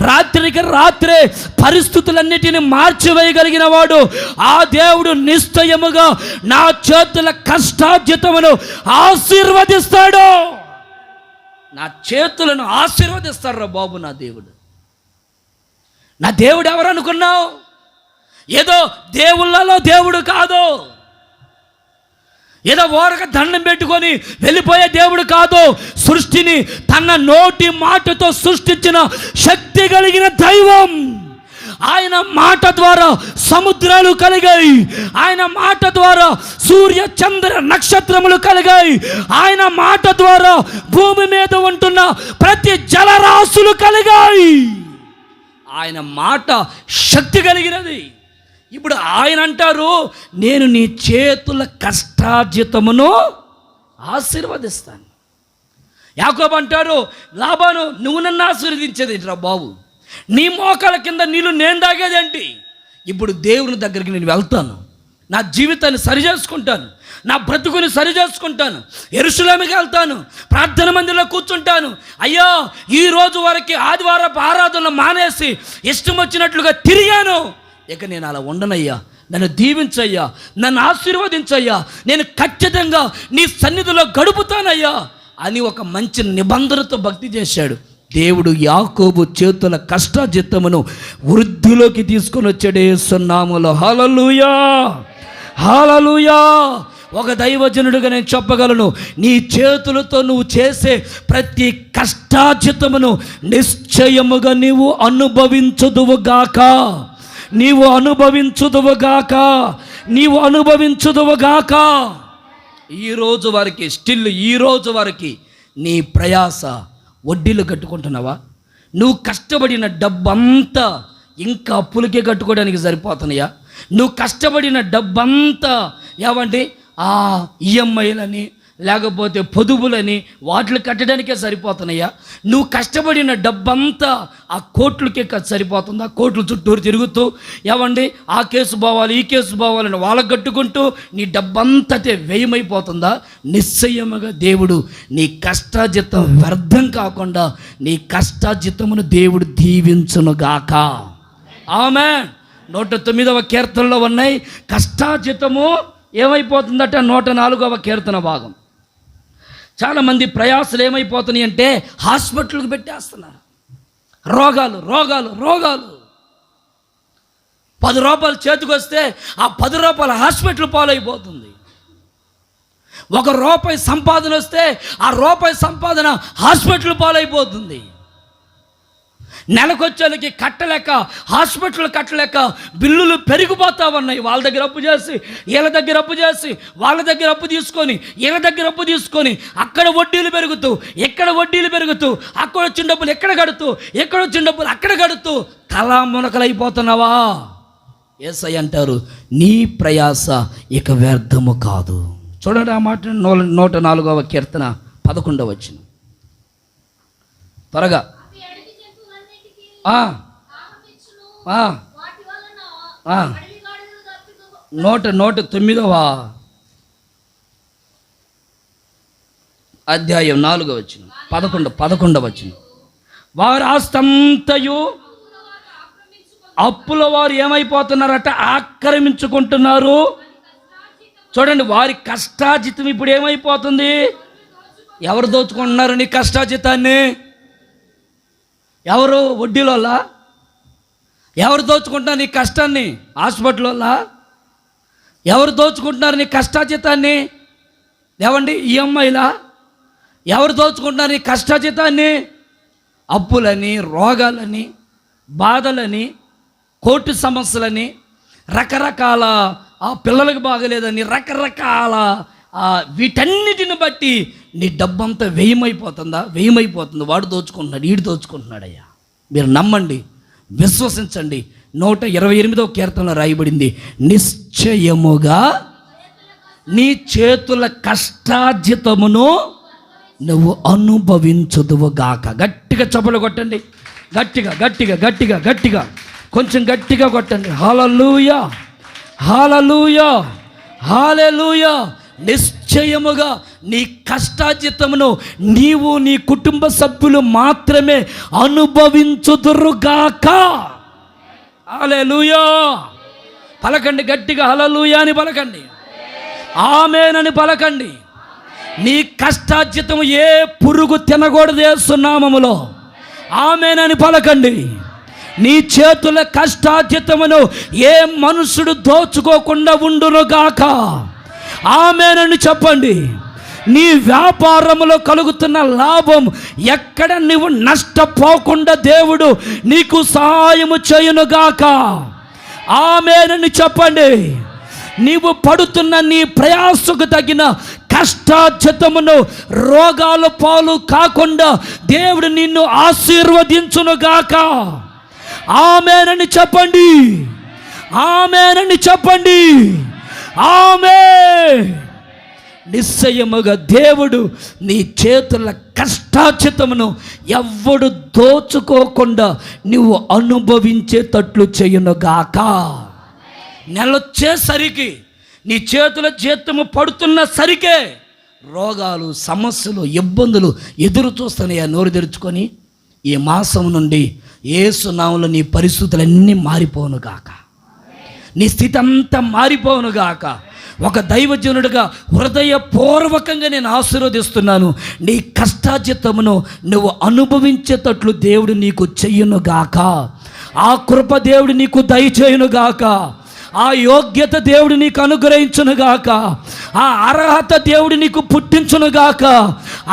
రాత్రికి రాత్రే పరిస్థితులన్నిటిని మార్చివేయగలిగిన వాడు ఆ దేవుడు నిశ్చయముగా నా చేతుల కష్టార్జితమును ఆశీర్వదిస్తాడు. నా చేతులను ఆశీర్వదిస్తాడు రా బాబు నా దేవుడు. నా దేవుడు ఎవరు అనుకున్నావు? ఏదో దేవుళ్ళలో దేవుడు కాదు, ఏదో ఓరక దండం పెట్టుకొని వెళ్ళిపోయే దేవుడు కాదు. సృష్టిని తన నోటి మాటతో సృష్టించిన శక్తి కలిగిన దైవం. ఆయన మాట ద్వారా సముద్రాలు కలిగాయి, ఆయన మాట ద్వారా సూర్య చంద్ర నక్షత్రములు కలిగాయి, ఆయన మాట ద్వారా భూమి మీద ఉంటున్న ప్రతి జలరాశులు కలిగాయి. ఆయన మాట శక్తి కలిగినది. ఇప్పుడు ఆయన అంటారు, నేను నీ చేతుల కష్టార్జితమును ఆశీర్వదిస్తాను. యాకోబు అంటారు, లాబాను నువ్వు నన్ను ఆశీర్వదించేది రా బాబు, నీ మోకాల కింద నీళ్ళు నేను తాగేదేంటి? ఇప్పుడు దేవుని దగ్గరికి నేను వెళ్తాను, నా జీవితాన్ని సరి చేసుకుంటాను, నా బ్రతుకుని సరి చేసుకుంటాను, యెరూషలేముకి వెళ్తాను, ప్రార్థన మందిరంలో కూర్చుంటాను. అయ్యో ఈ రోజు వరకు ఆదివారపు ఆరాధన మానేసి ఇష్టం వచ్చినట్లుగా తిరిగాను, ఇక నేను అలా ఉండనయ్యా, నన్ను దీవించయ్యా, నన్ను ఆశీర్వదించయ్యా, నేను ఖచ్చితంగా నీ సన్నిధిలో గడుపుతానయ్యా అని ఒక మంచి నిబంధనతో భక్తి చేశాడు. దేవుడు యాకోబు చేతుల కష్టార్జితమును వృద్ధిలోకి తీసుకొని వచ్చాడు యేసు నామములో. హల్లెలూయా, హల్లెలూయా. ఒక దైవజనుడిగా నేను చెప్పగలను, నీ చేతులతో నువ్వు చేసే ప్రతి కష్టార్జితమును నిశ్చయముగా నీవు అనుభవించుదువుగాక. నీవు అనుభవించుదువుగాక, నీవు అనుభవించుదువుగాక. ఈరోజు వరకు స్టిల్ ఈరోజు వరకు నీ ప్రయాస వడ్డీలు కట్టుకుంటున్నావా? నువ్వు కష్టపడిన డబ్బంతా ఇంకా అప్పులకే కట్టుకోవడానికి సరిపోతున్నాయా? నువ్వు కష్టపడిన డబ్బంతా ఏమంటే ఆ ఈఎంఐలని లేకపోతే పొదుపులని వాటిని కట్టడానికే సరిపోతున్నాయా? నువ్వు కష్టపడిన డబ్బంతా ఆ కోట్లకే సరిపోతుందా? కోట్ల చుట్టూరు తిరుగుతూ ఏమండి ఆ కేసు పోవాలి ఈ కేసు పోవాలని వాళ్ళకు కట్టుకుంటూ నీ డబ్బంతటే వ్యయమైపోతుందా? నిశ్చయముగా దేవుడు నీ కష్టాజితం వ్యర్థం కాకుండా నీ కష్టాజితమును దేవుడు దీవించునుగాక. ఆమేన్. 109వ కీర్తనలో ఉన్నాయి, కష్టాజితము ఏమైపోతుందట? 104వ కీర్తన భాగం. చాలామంది ప్రయాసలు ఏమైపోతున్నాయి అంటే హాస్పిటల్కి పెట్టేస్తున్నారు. రోగాలు రోగాలు రోగాలు. 10 రూపాయలు చేతికి వస్తే ఆ 10 రూపాయల హాస్పిటల్ పాలైపోతుంది. 1 రూపాయి సంపాదన వస్తే ఆ రూపాయి సంపాదన హాస్పిటల్ పాలైపోతుంది. నెలకొచ్చేలకి కట్టలేక హాస్పిటల్ కట్టలేక బిల్లులు పెరిగిపోతా ఉన్నాయి. వాళ్ళ దగ్గర అప్పు చేసి వీళ్ళ దగ్గర అప్పు చేసి వాళ్ళ దగ్గర అప్పు తీసుకొని వీళ్ళ దగ్గర అప్పు తీసుకొని అక్కడ వడ్డీలు పెరుగుతూ ఇక్కడ వడ్డీలు పెరుగుతూ అక్కడ వచ్చిన డబ్బులు ఎక్కడ కడుతూ ఎక్కడ వచ్చిన డబ్బులు అక్కడ కడుతూ తలా మునకలైపోతున్నావా? యేసయ్య అంటారు, నీ ప్రయాస ఇక వ్యర్థము కాదు. చూడండి ఆ మాట 104వ కీర్తన 11వ వచనం. త్వరగా 109వ అధ్యాయం 4వ వచనం 11వ వచనం. వారు ఆస్తంతయు అప్పుల వారు ఏమైపోతున్నారట? ఆక్రమించుకుంటున్నారు. చూడండి, వారి కష్టాజితం ఇప్పుడు ఏమైపోతుంది? ఎవరు దోచుకుంటున్నారు నీ కష్టాజితాన్ని? ఎవరు? వడ్డీలోలా? ఎవరు దోచుకుంటున్నారు నీ కష్టాన్ని? హాస్పిటల్లో ఎవరు దోచుకుంటున్నారు నీ కష్టాజితాన్ని? ఏమండి ఈఎంఐలా? ఎవరు దోచుకుంటున్నారు నీ కష్టాజితాన్ని? అప్పులని, రోగాలని, బాధలని, కోర్టు సమస్యలని, రకరకాల ఆ పిల్లలకు బాగలేదని రకరకాల వీటన్నిటిని బట్టి నీ డబ్బంతా వ్యయమైపోతుందా? వ్యయమైపోతుంది. వాడు దోచుకుంటున్నాడు, వీడు దోచుకుంటున్నాడయ్యా. మీరు నమ్మండి, విశ్వసించండి. 128వ కీర్తనలో రాయబడింది, నిశ్చయముగా నీ చేతుల కష్టార్జితమును నువ్వు అనుభవించుదువుగాక. గట్టిగా చప్పలు కొట్టండి, గట్టిగా గట్టిగా గట్టిగా గట్టిగా కొంచెం గట్టిగా కొట్టండి. హల్లెలూయా హల్లెలూయా హల్లెలూయా. నిశ్చయముగా నీ కష్టార్జితమును నీవు నీ కుటుంబ సభ్యులు మాత్రమే అనుభవించుదురుగాక. హల్లెలూయా. పలకండి గట్టిగా, హల్లెలూయా అని పలకండి, ఆమేన్ అని పలకండి. నీ కష్టార్జితము ఏ పురుగు తినకూడదు యేసు నామములో. ఆమేన్ అని పలకండి. నీ చేతుల కష్టార్జితమును ఏ మనుషుడు దోచుకోకుండా ఉండునుగాక. ఆమేనని చెప్పండి. నీ వ్యాపారములో కలుగుతున్న లాభం ఎక్కడ నువ్వు నష్టపోకుండా దేవుడు నీకు సహాయము చేయునుగాక. ఆమేనని చెప్పండి. నీవు పడుతున్న నీ ప్రయాసకు తగిన కష్టార్జితమును రోగాల పాలు కాకుండా దేవుడు నిన్ను ఆశీర్వదించునుగాక. ఆమేనని చెప్పండి, ఆమేనని చెప్పండి. ఆమేన్. నిశ్చయముగా దేవుడు నీ చేతుల కష్టార్జితమును ఎవ్వడు దోచుకోకుండా నువ్వు అనుభవించేటట్లు చేయునుగాక. నెలొచ్చేసరికి నీ చేతుల జీతము పడుతున్న సరికే రోగాలు, సమస్యలు, ఇబ్బందులు ఎదురు చూస్తున్నాయా? నోరు తెరుచుకొని ఈ మాసం నుండి యేసు నామములో నీ పరిస్థితులన్నీ మారిపోనుగాక, నీ స్థితి అంతా మారిపోనుగాక. ఒక దైవజనుడిగా హృదయపూర్వకంగా నేను ఆశీర్వదిస్తున్నాను. నీ కష్టార్జితమును నువ్వు అనుభవించేటట్లు దేవుడు నీకు చెయ్యునుగాక. ఆ కృప దేవుడు నీకు దయచేయునుగాక. ఆ యోగ్యత దేవుడు నీకు అనుగ్రహించునుగాక. ఆ అర్హత దేవుడు నీకు పుట్టించునుగాక.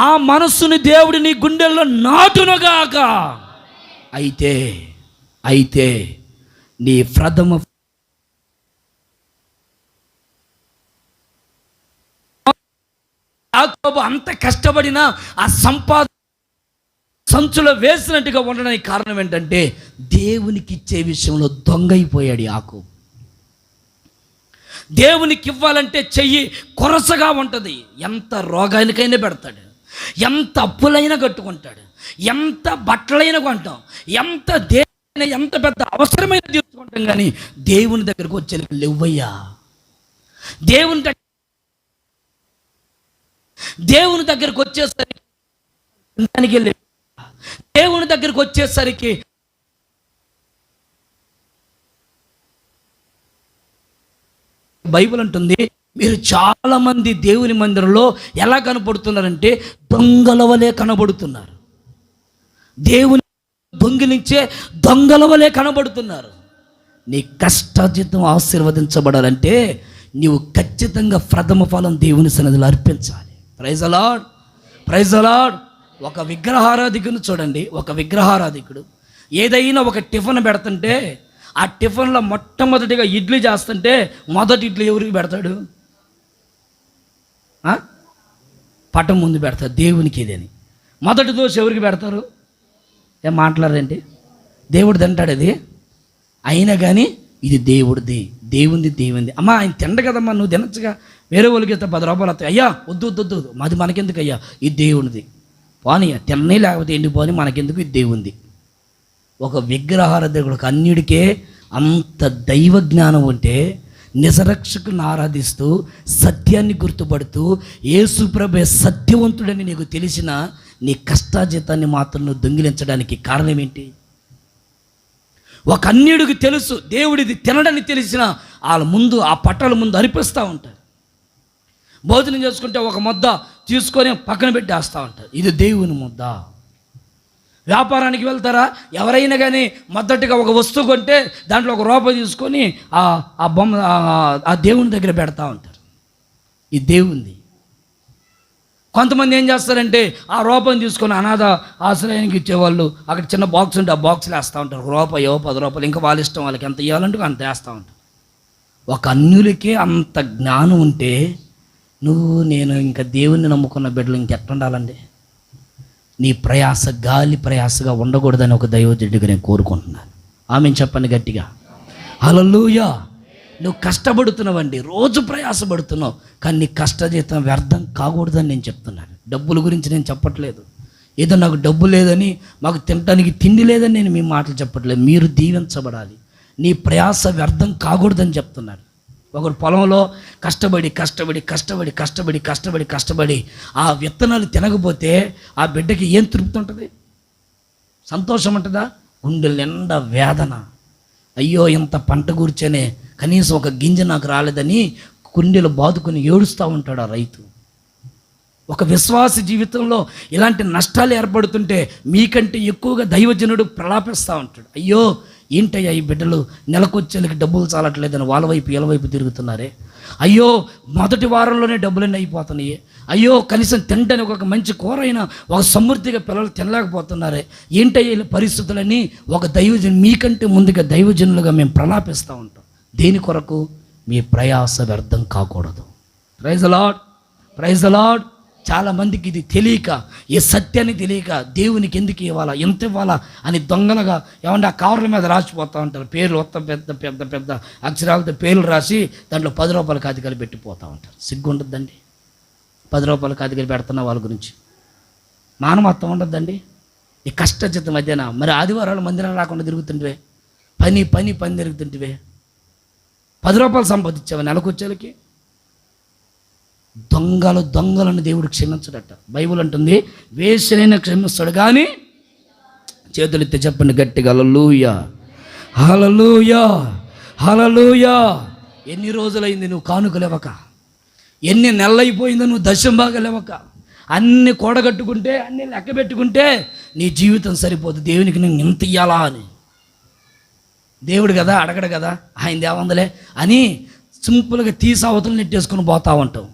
ఆ మనస్సుని దేవుడు నీ గుండెల్లో నాటునుగాక. అయితే నీ ప్రథమ యాకోబు అంత కష్టపడినా ఆ సంపాదన సంచులో వేసినట్టుగా ఉండడానికి కారణం ఏంటంటే దేవునికి ఇచ్చే విషయంలో దొంగైపోయాడు యాకోబు. దేవునికి ఇవ్వాలంటే చెయ్యి కొరసగా ఉంటుంది. ఎంత రోగానికైనా పెడతాడు, ఎంత అప్పులైనా కట్టుకుంటాడు, ఎంత బట్టలైనా కొంటాం, ఎంత పెద్ద అవసరమైన తీసుకుంటాం, కానీ దేవుని దగ్గరకు వచ్చేందుకు లేవయ్యా. దేవుని దగ్గరకు వచ్చేసరికి దేవుని దగ్గరకు వచ్చేసరికి బైబిల్ అంటుంది, మీరు చాలా మంది దేవుని మందిరంలో ఎలా కనబడుతున్నారంటే దొంగల వలె కనబడుతున్నారు. దేవుని దొంగిలించే దొంగల వలె కనబడుతున్నారు. నీ కష్టార్జితం ఆశీర్వదించబడాలంటే నీవు ఖచ్చితంగా ప్రథమ ఫలం దేవుని సన్నిధిలో అర్పించాలి. Praise the lord, praise the Lord. ఒక విగ్రహారాధికుని చూడండి. ఒక విగ్రహారాధికుడు ఏదైనా ఒక టిఫిన్ పెడుతుంటే ఆ టిఫిన్లో మొట్టమొదటిగా ఇడ్లీ చేస్తుంటే మొదటి ఇడ్లీ ఎవరికి పెడతాడు? పటం ముందు పెడతాడు, దేవునికి ఇదని. మొదటి దోశ ఎవరికి పెడతారు? ఏం మాట్లాడరండి? దేవుడు తింటాడు అది. అయినా కానీ ఇది దేవుడిది, దేవుంది. అమ్మా ఆయన తిండ కదమ్మా, నువ్వు తినచ్చుగా, వేరే వాళ్ళకి ఇస్తే 10 రూపాయలు వస్తాయి. అయ్యా వద్దు, మాది మనకెందుకు అయ్యా, ఇది దేవునిది. పోనీ తినని లేకపోతే ఎండిపోని, మనకెందుకు, ఇది దేవుంది. ఒక విగ్రహారాధకుడికి అన్యుడికే అంత దైవ జ్ఞానం ఉంటే నిజరక్షకుని ఆరాధిస్తూ సత్యాన్ని గుర్తుపడుతూ యేసుప్రభే సత్యవంతుడని నీకు తెలిసిన నీ కష్టాజీతాన్ని మాత్రం నువ్వు దొంగిలించడానికి కారణం ఏంటి? ఒక అన్యుడికి తెలుసు దేవుడిది తినడని తెలిసిన వాళ్ళ ముందు ఆ పట్టాల ముందు అరిపిస్తూ ఉంటారు. భోజనం చేసుకుంటే ఒక ముద్ద తీసుకొని పక్కన పెట్టేస్తూ ఉంటారు. ఇది దేవుని ముద్ద. వ్యాపారానికి వెళ్తారా, ఎవరైనా కానీ మొదటిగా ఒక వస్తువు కొంటే దాంట్లో ఒక రూపాయి తీసుకొని ఆ బొమ్మ ఆ దేవుని దగ్గర పెడతా ఉంటారు. ఇది దేవుంది. కొంతమంది ఏం చేస్తారంటే ఆ రూపాయిని తీసుకొని అనాథ ఆశ్రయానికి ఇచ్చేవాళ్ళు అక్కడ చిన్న బాక్స్ ఉంటే ఆ బాక్స్లో వేస్తూ ఉంటారు. రూపాయో 10 రూపాయలు, ఇంకా వాళ్ళ ఇష్టం, వాళ్ళకి ఎంత ఇవ్వాలంటే అంత వేస్తూ ఉంటారు. ఒక అన్యులకే అంత జ్ఞానం ఉంటే నేను ఇంకా దేవుణ్ణి నమ్ముకున్న బిడ్డలు ఇంకెట్టుండాలండి? నీ ప్రయాస గాలి ప్రయాసగా ఉండకూడదని ఒక దైవజనుడిగా నేను కోరుకుంటున్నాను. ఆమెను చెప్పండి గట్టిగా, హల్లెలూయా. నువ్వు కష్టపడుతున్నావండి, రోజు ప్రయాసపడుతున్నావు, కానీ నీ కష్టజీతం వ్యర్థం కాకూడదని నేను చెప్తున్నాను. డబ్బుల గురించి నేను చెప్పట్లేదు. ఏదో నాకు డబ్బు లేదని, మాకు తినడానికి తిండి లేదని నేను మీ మాటలు చెప్పట్లేదు. మీరు దీవించబడాలి, నీ ప్రయాస వ్యర్థం కాకూడదని చెప్తున్నాను. ఒకరు పొలంలో కష్టపడి ఆ విత్తనాలు తినకపోతే ఆ బిడ్డకి ఏం తృప్తి ఉంటుంది? సంతోషం ఉంటుందా? గుండెల నిండా వేదన. అయ్యో ఇంత పంట కూర్చొనే కనీసం ఒక గింజ నాకు రాలేదని గుండెలు బాదుకొని ఏడుస్తూ ఉంటాడు ఆ రైతు. ఒక విశ్వాస జీవితంలో ఇలాంటి నష్టాలు ఏర్పడుతుంటే మీకంటే ఎక్కువగా దైవజనుడు ప్రలాపిస్తూ ఉంటాడు. అయ్యో ఏంటయ్యా ఈ బిడ్డలు నెలకొచ్చేళ్ళకి డబ్బులు చాలట్లేదని వాళ్ళ వైపు వీళ్ళ వైపు తిరుగుతున్నారే, అయ్యో మొదటి వారంలోనే డబ్బులన్నీ అయిపోతున్నాయి, అయ్యో కనీసం తినడానికి ఒక మంచి కూర అయినా ఒక సమృద్ధిగా పిల్లలు తినలేకపోతున్నారే, ఏంటయ్యా పరిస్థితులని ఒక దైవజను మీకంటే ముందుగా దైవజనులుగా మేము ప్రలాపిస్తూ ఉంటాం. దేని కొరకు? మీ ప్రయాస వ్యర్థం కాకూడదు. Praise the lord, praise the Lord. చాలామందికి ఇది తెలియక, ఈ సత్యాన్ని తెలియక దేవునికి ఎందుకు ఇవ్వాలా, ఎంత ఇవ్వాలా అని దొంగలుగా ఏమంటే ఆ కవర్ల మీద రాసిపోతూ ఉంటారు. పేర్లు మొత్తం పెద్ద పెద్ద పెద్ద అక్షరాలతో పేర్లు రాసి దాంట్లో 10 రూపాయల కాగితాలు పెట్టిపోతూ ఉంటారు. సిగ్గు ఉండద్దండి 10 రూపాయల కాగితాలు పెడుతున్న వాళ్ళ గురించి. మానవత్వం ఉండద్దండి. ఈ కష్టచిత మధ్యన మరి ఆదివారాలు మందిరం రాకుండా తిరుగుతుంటివే, పని తిరుగుతుంటివే, 10 రూపాయలు సంపాదించావా నెలకొచ్చేలకి? దొంగలను దేవుడు క్షమించడట. బైబుల్ అంటుంది వేశ్యనైనా క్షమిస్తాడు కానీ, చేతులు ఎత్తి చెప్పండి గట్టిగా, హల్లెలూయా, హల్లెలూయా, హల్లెలూయా. ఎన్ని రోజులైంది నువ్వు కానుకలు ఇవ్వక? ఎన్ని నెలలైపోయిందో నువ్వు దశంభాగాలు ఇవ్వక? అన్ని కూడగట్టుకుంటే, అన్ని లెక్క పెట్టుకుంటే నీ జీవితం సరిపోదు. దేవునికి నేను ఇంత ఇయ్యాలా అని. దేవుడు కదా అడగడు కదా, ఆయన దేవందలే అని సింపుల్గా తీసి అవతలు నెట్టేసుకుని పోతా ఉంటావు.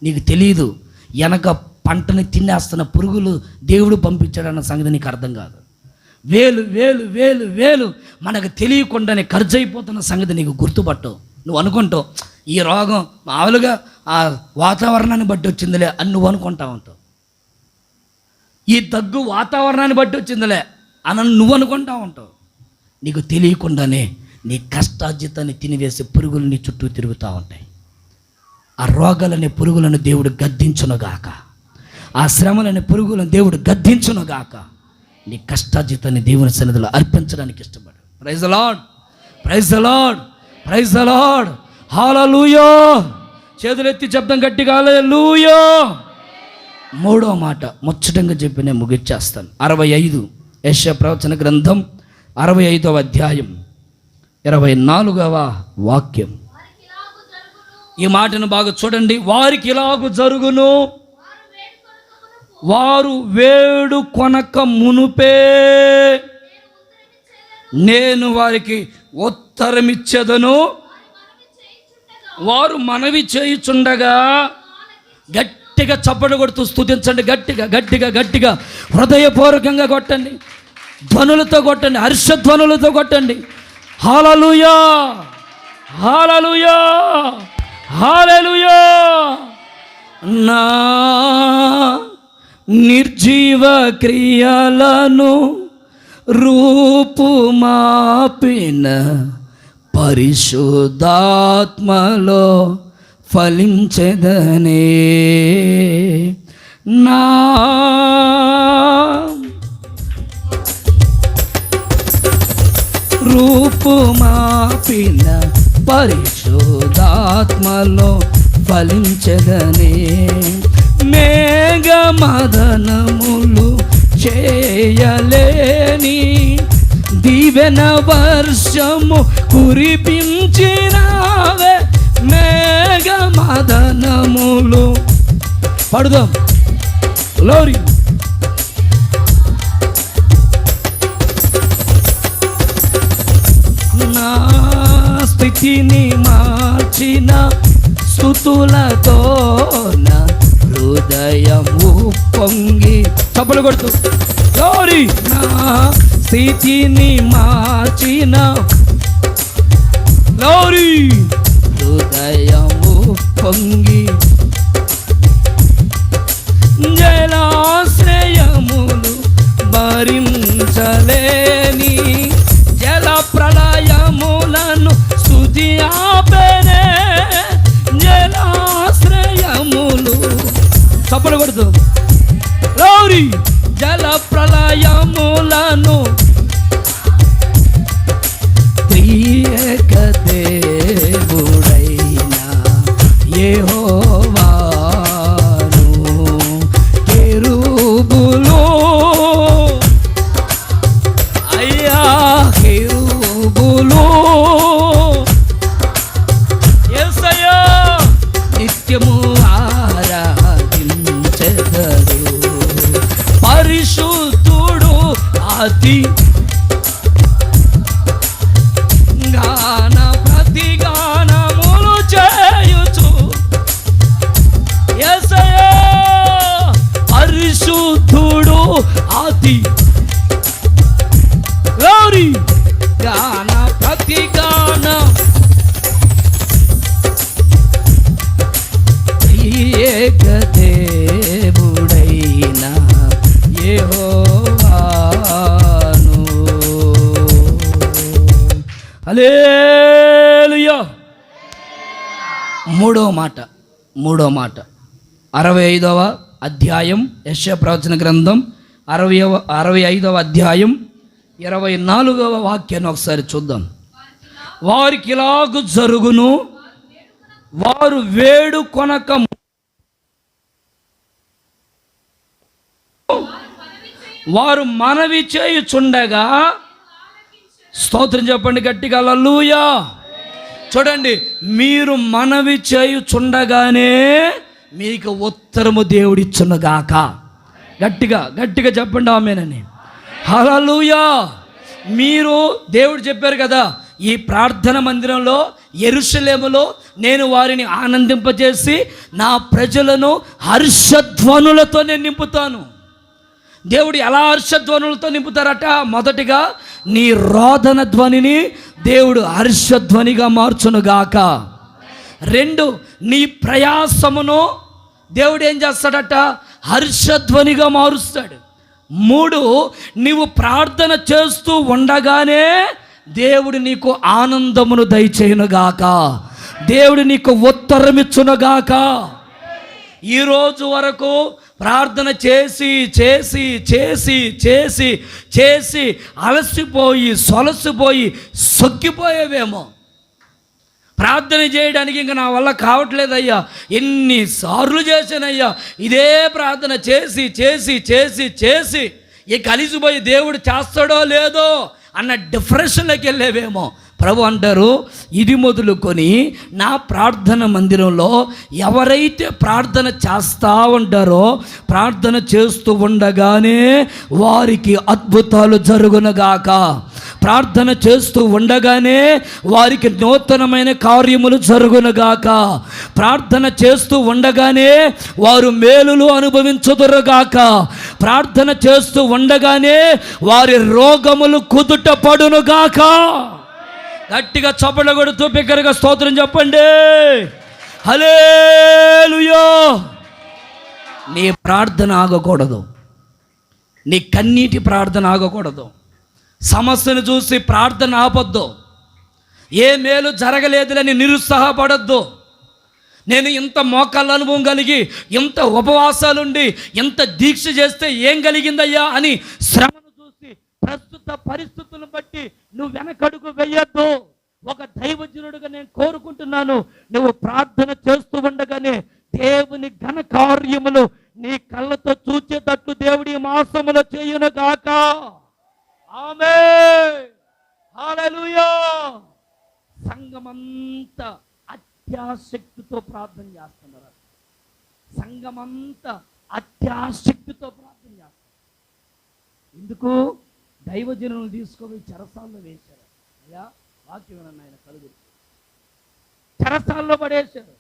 నీకు తెలియదు వెనక పంటని తినేస్తున్న పురుగులు దేవుడు పంపించాడన్న సంగతి నీకు అర్థం కాదు. వేలు వేలు వేలు వేలు మనకు తెలియకుండానే ఖర్చు అయిపోతున్న సంగతి నీకు గుర్తుపట్టవు. నువ్వు అనుకుంటావు ఈ రోగం మామూలుగా ఆ వాతావరణాన్ని బట్టి వచ్చిందిలే అని నువ్వు అనుకుంటా ఉంటావు. ఈ దగ్గు వాతావరణాన్ని బట్టి వచ్చిందిలే అని నువ్వు అనుకుంటా ఉంటావు. నీకు తెలియకుండానే నీ కష్టార్జితాన్ని తినివేసే పురుగులు నీ చుట్టూ తిరుగుతూ ఉంటాయి. ఆ రోగాలనే పురుగులను దేవుడు గద్దించునుగాక, ఆ శ్రమలనే పురుగులను దేవుడు గద్దించునుగాక. నీ కష్టార్జితాన్ని దేవుని సన్నిధిలో అర్పించడానికి ఇష్టపడు. Praise the lord, praise the lord, praise the lord. Hallelujah. చేతులెత్తి చెప్తాం గట్టిగా హల్లెలూయా. మూడో మాట ముచ్చటంగా చెప్పి నేను ముగిచ్చేస్తాను. 65 యెషయా ప్రవచన గ్రంథం 65వ అధ్యాయం 24వ వాక్యం. ఈ మాటను బాగా చూడండి. వారికి ఇలాగు జరుగును, వారు వేడు కొనక మునుపే నేను వారికి ఉత్తరమిచ్చేదను. వారు మనవి చేయుచుండగా, గట్టిగా చప్పట్లు కొడుతూ స్తుతించండి. గట్టిగా గట్టిగా గట్టిగా హృదయపూర్వకంగా కొట్టండి, ధ్వనులతో కొట్టండి, హర్షధ్వనులతో కొట్టండి. హల్లెలూయా, హల్లెలూయా, హల్లెలూయా. నా నిర్జీవ క్రియలను రూపుమాపిన పరిశుద్ధాత్మలో ఫలించెదనే. నా రూపుమాపిన పరిశుద్ధాత్మలో ఫలించెదనే. మేఘమదనములు చేయలేని దీవెన వర్షము కురిపించినావే. మేఘమదనములు పడుదాం గ్లోరీ. నా స్థితిని మార్చిన స్తుతులతో నా హృదయం పొంగి చప్పలు కొడుతూ గ్లోరీ. నా స్థితిని మార్చిన గ్లోరీ, హృదయము పొంగి జలాశ్రయములు భరించలేని జల ప్రళయములను స్తుతి ఆపెనే. జలాశ్రయములు చప్పలు కొడుతూ గ్లోరీ. జల ప్రళయములను త్రియక దేవుడైన యెహోవాను కెరూబులు అయ్యా కెరూబులు యేసయ్యా నిత్యము ఆరాధించెదరు. పరిశుద్ధుడు అతి గాన ప్రతిగానములు చేయుచు యేసయ్యా. పరిశుద్ధుడు అతి గ్లోరీ గాన ప్రతిగాన ఏక దేవుడైన యెహోవాను. హల్లెలూయా. మూడో మాట 65వ అధ్యాయం యెషయా ప్రవచన గ్రంథం 65వ అధ్యాయం 24వ వాక్యాన్ని ఒకసారి చూద్దాం. వారికి ఇలాగు జరుగును, వారు వేడు కొనక వారు మనవి చేయుచుండగా. స్తోత్రం చెప్పండి గట్టిగా హల్లెలూయా. చూడండి, మీరు మనవి చేయుచుండగానే మీకు ఉత్తరము దేవుడిచ్చునుగాక. గట్టిగా గట్టిగా చెప్పండి ఆమేనని. హల్లెలూయా. మీరు దేవుడు చెప్పారు కదా, ఈ ప్రార్థన మందిరంలో యెరూషలేములో నేను వారిని ఆనందింపజేసి నా ప్రజలను హర్షధ్వనులతో నేను నింపుతాను. దేవుడు ఎలా హర్షధ్వనులతో నింపుతారట? మొదటిగా నీ రోదన ధ్వనిని దేవుడు హర్షధ్వనిగా మార్చునుగాక. 2, నీ ప్రయాసమును దేవుడు ఏం చేస్తాడట? హర్షధ్వనిగా మారుస్తాడు. 3, నీవు ప్రార్థన చేస్తూ ఉండగానే దేవుడు నీకు ఆనందమును దయచేయునుగాక, దేవుడు నీకు ఉత్తరమిచ్చునుగాక. ఈరోజు వరకు ప్రార్థన చేసి చేసి చేసి చేసి చేసి అలసిపోయి సొలసిపోయి సొక్కిపోయేవేమో. ప్రార్థన చేయడానికి ఇంకా నా వల్ల కావట్లేదయ్యా, ఎన్నిసార్లు చేశానయ్యా, ఇదే ప్రార్థన చేసి చేసి చేసి చేసి ఇక అలిసిపోయి దేవుడు చేస్తాడో లేదో అన్న డిప్రెషన్లోకి వెళ్ళేవేమో. ప్రభు అంటారు, ఇది మొదలుకొని నా ప్రార్థన మందిరంలో ఎవరైతే ప్రార్థన చేస్తూ ఉంటారో, ప్రార్థన చేస్తూ ఉండగానే వారికి అద్భుతాలు జరుగునుగాక, ప్రార్థన చేస్తూ ఉండగానే వారికి నూతనమైన కార్యములు జరుగునుగాక, ప్రార్థన చేస్తూ ఉండగానే వారు మేలులు అనుభవించుదురుగాక, ప్రార్థన చేస్తూ ఉండగానే వారి రోగములు కుదుట పడునుగాక. గట్టిగా చప్పట్లు కొడుతూ బిగ్గరగా స్తోత్రం చెప్పండి. హల్లెలూయా. నీ ప్రార్థన ఆగకూడదు, నీ కన్నీటి ప్రార్థన ఆగకూడదు. సమస్యను చూసి ప్రార్థన ఆపొద్దు. ఏ మేలు జరగలేదులని నిరుత్సాహపడద్దు. నేను ఇంత మోకాళ్ళ అనుభవం కలిగి, ఇంత ఉపవాసాలుండి, ఇంత దీక్ష చేస్తే ఏం కలిగిందయ్యా అని శ్రమను చూసి, ప్రస్తుత పరిస్థితులను బట్టి నువ్వు వెనకడుగు వెయ్యొద్దు. ఒక దైవజనుడిగా నేను కోరుకుంటున్నాను, నువ్వు ప్రార్థన చేస్తూ ఉండగానే దేవుని ఘన కార్యములు నీ కళ్ళతో చూచేటట్లు దేవుడి మాసములో చేయునుగాక. ఆమేన్, హల్లెలూయా. సంఘమంతా అత్యాశక్తితో ప్రార్థన చేస్తున్నారు. సంఘమంతా అత్యాశక్తితో ప్రార్థన చేస్తారు. ఎందుకు? దైవజనులను తీసుకొని చెరసాల్లో వేశారు. అయ్యా వాక్యం ఆయన కలుగురు చెరసాల్లో పడేశారు.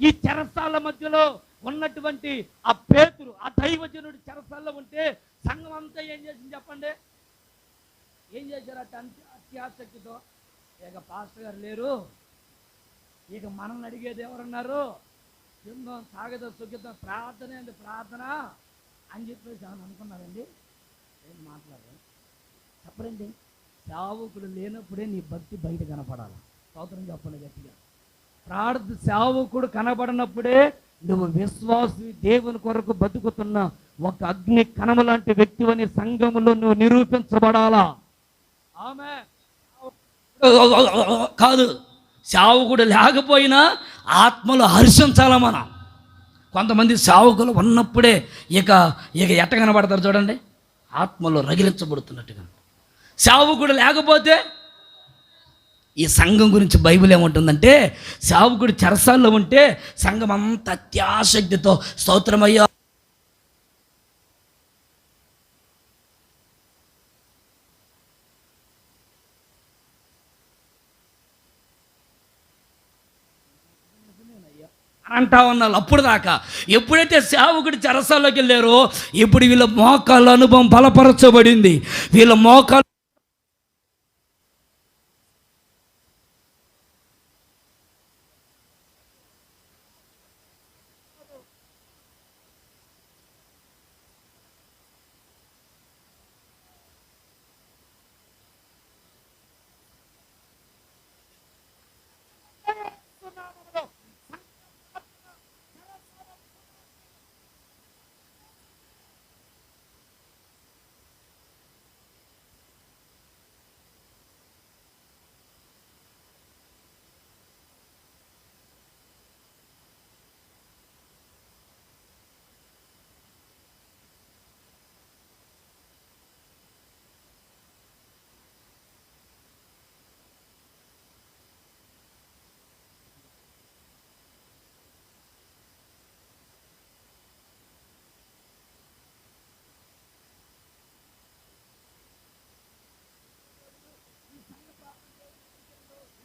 ఈ చెరసాల మధ్యలో ఉన్నటువంటి ఆ పేతురు, ఆ దైవజనుడు చెరసాల్లో ఉంటే సంఘం అంతా ఏం చేసింది చెప్పండి? ఏం చేశారు? అత్యాశక్తితో, ఇక పాస్టర్ గారు లేరు, ఇక మనల్ని అడిగేది ఎవరన్నారు, తిందాం తాగదాం సుఖిద్దాం, ప్రార్థన ఏంది ప్రార్థన అని చెప్పేసి అని అనుకున్నారండి. ఏం మాట్లాడారు చెప్పండి. సేవకుడు లేనప్పుడే నీ భక్తి బయట కనపడాలి. స్తోత్రం చెప్పండి గట్టిగా. సేవకుడు కనబడినప్పుడే నువ్వు విశ్వాసి, దేవుని కొరకు బతుకుతున్న ఒక అగ్ని కణము లాంటి వ్యక్తివని సంఘములో నువ్వు నిరూపించబడాలా. ఆమె కాదు, సేవకుడు లేకపోయినా ఆత్మలో హర్షించాలా మనం. కొంతమంది సేవకులు ఉన్నప్పుడే ఇక ఇక ఎట్ట కనబడతారు చూడండి, ఆత్మలో రగిలించబడుతున్నట్టుగా. సేవకుడు లేకపోతే, ఈ సంఘం గురించి బైబిల్ ఏమంటుందంటే, సేవకుడు చెరసాల్లో ఉంటే సంఘం అంత అత్యాశక్తితో స్తోత్రమయ్యా అంటా ఉన్నారు. అప్పుడు దాకా ఎప్పుడైతే సేవకుడి చెరసాల్లోకి వెళ్ళారో, ఇప్పుడు వీళ్ళ మోకాళ్ళ అనుభవం బలపరచబడింది. వీళ్ళ మోకాళ్ళు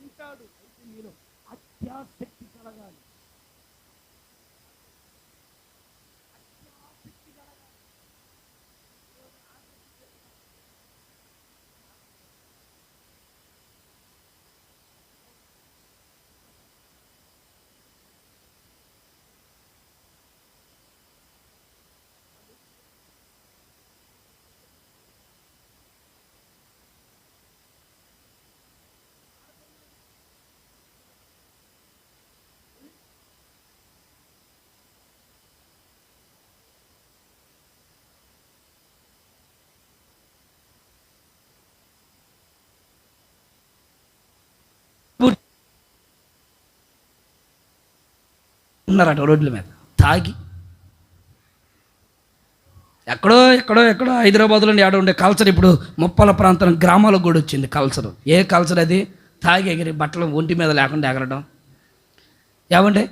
ఉంటాడు. అయితే మీరు అత్యాశక్తి కలగాలి. ఉన్నారట రోడ్ల మీద తాగి. ఎక్కడో ఎక్కడో ఎక్కడో హైదరాబాద్లో ఆడ ఉండే కల్చర్ ఇప్పుడు ముప్పాల ప్రాంతం గ్రామాలకు కూడా వచ్చింది కల్చర్. ఏ కల్చర్ అది? తాగి ఎగిరి బట్టలు ఒంటి మీద లేకుండా ఎగరడం. ఏమంటే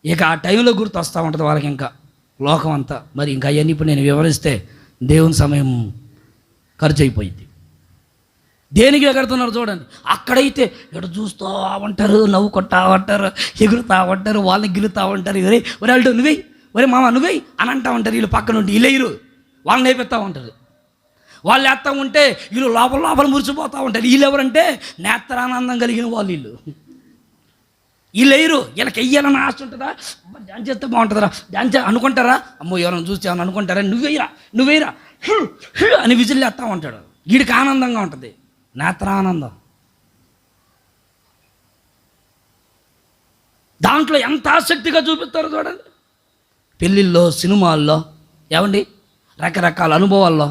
ఇక ఆ టైంలో గుర్తు వస్తూ ఉంటుంది వాళ్ళకి ఇంకా లోకం అంతా. మరి ఇంకా అవన్నీ ఇప్పుడు నేను వివరిస్తే దేవుని సమయం ఖర్చు అయిపోయింది. దేనికి ఎగరుతున్నారు చూడండి. అక్కడైతే ఇక్కడ చూస్తూ ఉంటారు, నవ్వుకుంటా ఉంటారు, ఎగురుతూ ఉంటారు, వాళ్ళని గిలుతూ ఉంటారు. ఒరే వాళ్ళు నువ్వే, ఒరే మామ నువ్వే అని అంటూ ఉంటారు. వీళ్ళు పక్కన ఉంటే వీళ్ళెయ్యరు, వాళ్ళని నేర్పిస్తూ ఉంటారు. వాళ్ళు వేస్తూ ఉంటే వీళ్ళు లోపల లోపల మురిసిపోతూ ఉంటారు. వీళ్ళు ఎవరంటే నేత్రానందం కలిగిన వాళ్ళు. వీళ్ళు వేయరు, వీళ్ళకి వెయ్యాలని ఆశ ఉంటుందా, డ్యాన్స్ చేస్తే బాగుంటుందా, డ్యాన్స్ అనుకుంటారా, అమ్మో ఎవరైనా చూస్తే ఏమని అనుకుంటారా, నువ్వేరా అని విజిల్ వేస్తూ ఉంటాడు. వీడికి ఆనందంగా ఉంటుంది, నేత్రానందం. దాంట్లో ఎంత ఆసక్తిగా చూపిస్తారో చూడండి. పెళ్ళిళ్ళలో, సినిమాల్లో, ఏమండి రకరకాల అనుభవాల్లో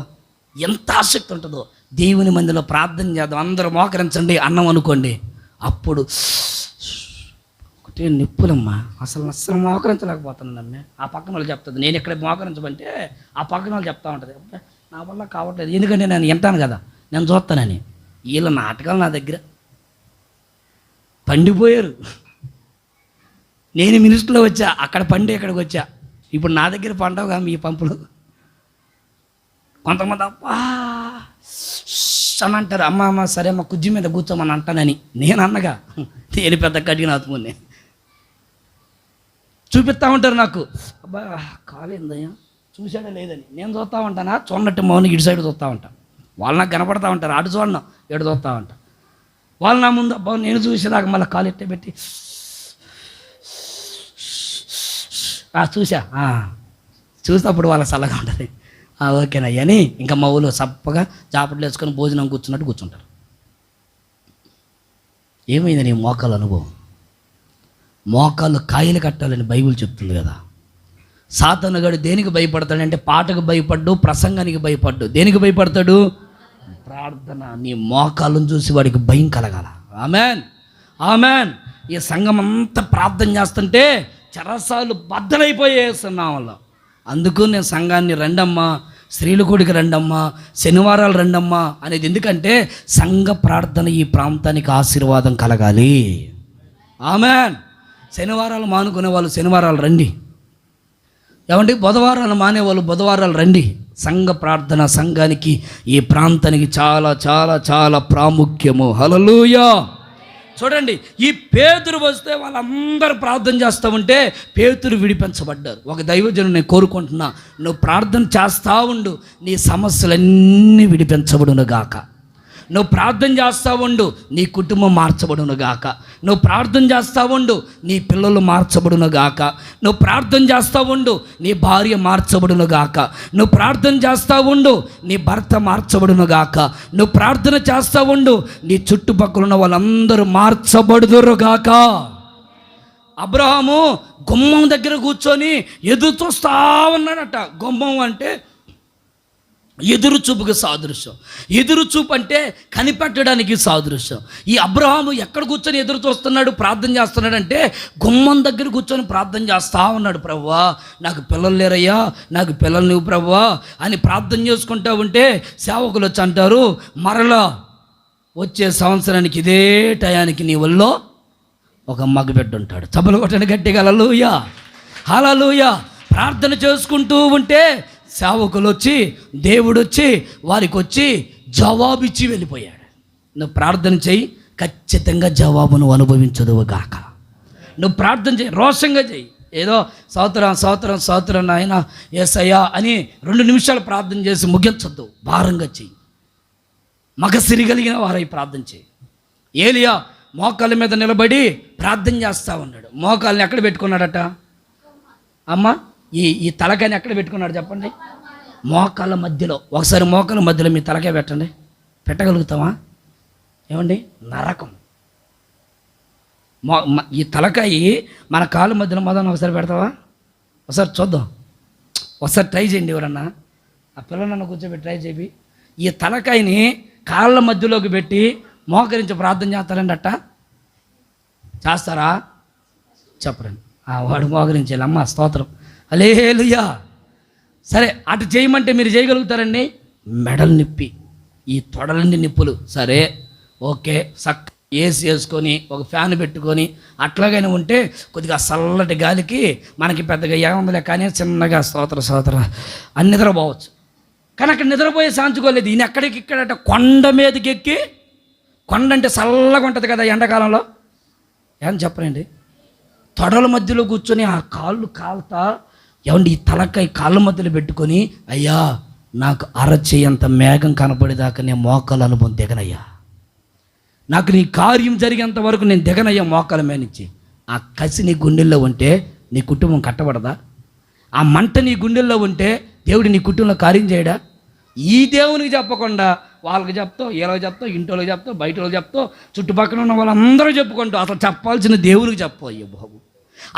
ఎంత ఆసక్తి ఉంటుందో. దేవుని మందిలో ప్రార్థన చేద్దాం, అందరూ మోకరించండి అన్నం అనుకోండి, అప్పుడు ఒకటే నిప్పులమ్మా, అసలు మోకరించలేకపోతున్నాను. ఆ పక్కన వాళ్ళు చెప్తుంది, నేను ఇక్కడ మోకరించమంటే ఆ పక్కన వాళ్ళు చెప్తా ఉంటుంది, నా వల్ల కావట్లేదు, ఎందుకంటే నేను వింటాను కదా, నేను చూస్తానని. వీళ్ళ నాటకాలు నా దగ్గర పండిపోయారు. నేను మినిస్టర్లో వచ్చా, అక్కడ పండి ఇక్కడికి వచ్చా, ఇప్పుడు నా దగ్గర పండవుగా మీ పంపులు. కొంతమంది అబ్బా అని అంటారు, అమ్మ సరే అమ్మ కుజ్జి మీద కూర్చోమని అంటానని. నేను అన్నగా నేను పెద్ద కడిగిన ఆత్మని చూపిస్తూ ఉంటారు నాకు. అబ్బా కాలేదయ్యా చూశాడా లేదని నేను చూస్తూ ఉంటానా, చూడనట్టు మౌని ఇటు సైడ్ చూస్తూ ఉంటాను. వాళ్ళు నాకు కనపడతా ఉంటారు, అటు చూడను ఇటు చూస్తూ ఉంటా. వాళ్ళు నా ముందు అబ్బా నేను చూసేదాకా మళ్ళీ కాలు ఎట్టే పెట్టి చూసినప్పుడు వాళ్ళ చల్లగా ఉంటుంది. ఓకేనయ్యా అని ఇంకా మా ఊళ్ళో చప్పగా చాపట్లు వేసుకొని భోజనం కూర్చున్నట్టు కూర్చుంటారు. ఏమైంది నీ మోకాలు అనుభవం? మోకాళ్ళు కాయలు కట్టాలని బైబిల్ చెప్తుంది కదా. సాతానుగాడు దేనికి భయపడతాడంటే పాటకు భయపడ్డు, ప్రసంగానికి భయపడ్డు. దేనికి భయపడతాడు? ప్రార్థన. నీ మోకాళ్ళను చూసి వాడికి భయం కలగాల. Amen amen. ఈ సంఘం అంతా ప్రార్థన చేస్తుంటే చెరసాలు బద్దలైపోయేస్తున్నాం వల్ల. అందుకు నేను సంఘాన్ని రండమ్మా, స్త్రీల కూడికి రండమ్మా, శనివారాలు రండమ్మా అనేది. ఎందుకంటే సంఘ ప్రార్థన ఈ ప్రాంతానికి ఆశీర్వాదం కలగాలి. ఆమెన్. శనివారాలు మానుకునే వాళ్ళు శనివారాలు రండి, ఏమండి బుధవారాలు మానేవాళ్ళు బుధవారాలు రండి. సంఘ ప్రార్థన సంఘానికి, ఈ ప్రాంతానికి చాలా చాలా చాలా ప్రాముఖ్యము. హల్లెలూయా. చూడండి, ఈ పేతురు వస్తే వాళ్ళందరూ ప్రార్థన చేస్తూ ఉంటే పేతురు విడిపించబడ్డారు. ఒక దైవజనుడు నేను కోరుకుంటున్నా, నువ్వు ప్రార్థన చేస్తూ ఉండు, నీ సమస్యలన్నీ విడిపించబడును గాక. నువ్వు ప్రార్థన చేస్తూ ఉండు, నీ కుటుంబం మార్చబడును గాక. నువ్వు ప్రార్థన చేస్తూ ఉండు, నీ పిల్లలు మార్చబడును గాక. నువ్వు ప్రార్థన చేస్తూ ఉండు, నీ భార్య మార్చబడును గాక. నువ్వు ప్రార్థన చేస్తూ ఉండు, నీ భర్త మార్చబడును గాక. నువ్వు ప్రార్థన చేస్తూ ఉండు, నీ చుట్టుపక్కల ఉన్న వాళ్ళందరూ మార్చబడుదురు గాక. అబ్రహాము గుమ్మం దగ్గర కూర్చొని ఎదురు చూస్తూ ఉన్నాడట. గుమ్మం అంటే ఎదురు చూపుకి సాదృశ్యం. ఎదురు చూపు అంటే కనిపెట్టడానికి సాదృశ్యం. ఈ అబ్రహాము ఎక్కడ కూర్చొని ఎదురు చూస్తున్నాడు, ప్రార్థన చేస్తున్నాడంటే గుమ్మం దగ్గర కూర్చొని ప్రార్థన చేస్తూ ఉన్నాడు. ప్రభువా నాకు పిల్లలు లేరయ్యా, నాకు పిల్లలు నువ్వు ప్రభువా అని ప్రార్థన చేసుకుంటూ ఉంటే సేవకులు వచ్చి అంటారు, మరలా వచ్చే సంవత్సరానికి ఇదే టయానికి నీ వల్ల ఒక మగబిడ్డ ఉంటాడు. చప్పలు కొట్టండి గట్టిగా. హల్లెలూయా హల్లెలూయా. ప్రార్థన చేసుకుంటూ ఉంటే సేవకులు వచ్చి, దేవుడు వచ్చి వారికి వచ్చి జవాబిచ్చి వెళ్ళిపోయాడు. నువ్వు ప్రార్థన చేయి, ఖచ్చితంగా జవాబును అనుభవించదువు గాక. నువ్వు ప్రార్థన చేయి, రోషంగా చేయి. ఏదో స్తోత్రం స్తోత్రం స్తోత్రం నాయన యేసయ్యా అని 2 నిమిషాలు ప్రార్థన చేసి ముగించొద్దు. భారంగా చెయ్యి, మగసిరి కలిగిన వారై ప్రార్థన చేయి. ఏలియా మోకాళ్ళ మీద నిలబడి ప్రార్థన చేస్తూ ఉన్నాడు. మోకాళ్ళని ఎక్కడ పెట్టుకున్నాడట అమ్మ? ఈ తలకాయని ఎక్కడ పెట్టుకున్నాడు చెప్పండి? మోకాళ్ళ మధ్యలో. ఒకసారి మోకాళ్ళ మధ్యలో మీ తలకాయ పెట్టండి. పెట్టగలుగుతావా? ఏమండి నరకం. ఈ తలకాయ మన కాళ్ళ మధ్యలో మొదలు ఒకసారి పెడతావా? ఒకసారి చూద్దాం, ఒకసారి ట్రై చేయండి. ఎవరన్నా ఆ పిల్లలన్నా కూర్చోబెట్టి ట్రై చేయి. ఈ తలకాయని కాళ్ళ మధ్యలోకి పెట్టి మోకరించి ప్రార్థన చేస్తారండి. అట్ట చేస్తారా? చెప్పరండి. వాడు మోకరించాలి, అమ్మ స్తోత్రం హల్లెలూయా. సరే అటు చేయమంటే మీరు చేయగలుగుతారండి? మెడలు నిప్పి ఈ తొడలండి నిప్పులు, సరే ఓకే, సక్ ఏసీ వేసుకొని ఒక ఫ్యాన్ పెట్టుకొని అట్లాగైనా ఉంటే కొద్దిగా చల్లటి గాలికి మనకి పెద్దగా ఏముందిలే కానీ చిన్నగా స్తోత్ర అని నిద్రపోవచ్చు. కానీ అక్కడ నిద్రపోయే సాంచుకోలేదు. ఈయన ఎక్కడికిక్కడట కొండ మీదకి ఎక్కి, కొండ అంటే చల్లగా ఉంటుంది కదా ఎండాకాలంలో, ఏమని చెప్పరండి, తొడల మధ్యలో కూర్చొని ఆ కాళ్ళు కాలుతా ఏమండి ఈ తలకాయ కాళ్ళ మధ్యలో పెట్టుకొని, అయ్యా నాకు అరచేయంత మేఘం కనపడేదాకా నేను మోకాలు అనుభవం దిగనయ్యా, నాకు నీ కార్యం జరిగేంత వరకు నేను దిగనయ్యా మోకాల మీద నుంచి. ఆ కసి నీ గుండెల్లో ఉంటే నీ కుటుంబం కట్టబడదా? ఆ మంట నీ గుండెల్లో ఉంటే దేవుడు నీ కుటుంబంలో కార్యం చేయడా? ఈ దేవునికి చెప్పకుండా వాళ్ళకి చెప్తావు, వీళ్ళకి చెప్తావు, ఇంటోళ్ళకి చెప్తావు, బయట వాళ్ళకి చెప్తావు, చుట్టుపక్కల ఉన్న వాళ్ళందరూ చెప్పుకుంటావు. అసలు చెప్పాల్సిన దేవునికి చెప్పు. అయ్యో బాబు,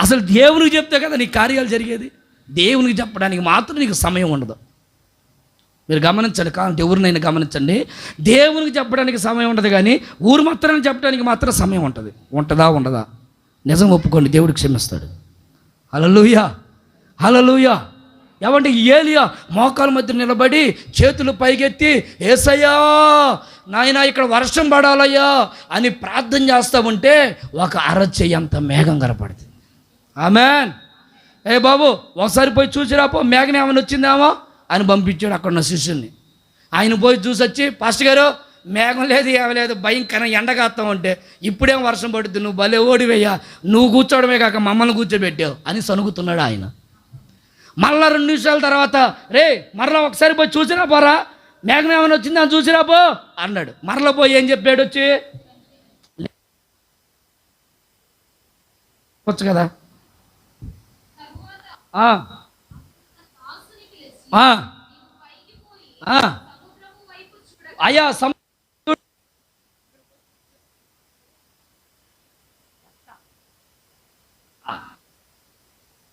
అసలు దేవునికి చెప్తే కదా నీ కార్యాలు జరిగేది. దేవునికి చెప్పడానికి మాత్రం నీకు సమయం ఉండదు. మీరు గమనించండి, కావాలంటే ఎవరినైనా గమనించండి, దేవునికి చెప్పడానికి సమయం ఉండదు, కానీ ఊరు మాత్రం చెప్పడానికి మాత్రం సమయం ఉంటుంది. ఉంటుందా ఉండదా? నిజం ఒప్పుకోండి, దేవుడు క్షమిస్తాడు. హల్లెలూయా హల్లెలూయా. ఏమంటే ఏలియా మోకాల మధ్య నిలబడి చేతులు పైకెత్తి, యేసయ్యా నాయనా ఇక్కడ వర్షం పడాలయ్యా అని ప్రార్థన చేస్తూ ఉంటే ఒక అరచెయ్యంత మేఘం కనపడుతుంది. ఆమేన్. ఏ బాబు ఒకసారి పోయి చూసిరాపో, మేఘం ఏమైనా వచ్చిందేమో అని పంపించాడు అక్కడ ఉన్న శిష్యుల్ని. ఆయన పోయి చూసి వచ్చి, పాస్టర్ గారు మేఘం లేదు ఏమీ లేదు, భయంకరం ఎండగాస్తాం అంటే, ఇప్పుడేం వర్షం పడుతుంది, నువ్వు భలే ఓడివయ్యా, నువ్వు కూర్చోవడమే కాక మమ్మల్ని కూర్చోబెట్టావు అని సనుగుతున్నాడు ఆయన. మళ్ళా 2 నిమిషాల తర్వాత, రే మరలా ఒకసారి పోయి చూసిరా పోరా, మేఘం ఏమైనా వచ్చింది అని చూసిరా పో అన్నాడు. మరలా పోయి ఏం చెప్పాడు వచ్చి, వచ్చు కదా అయ్యా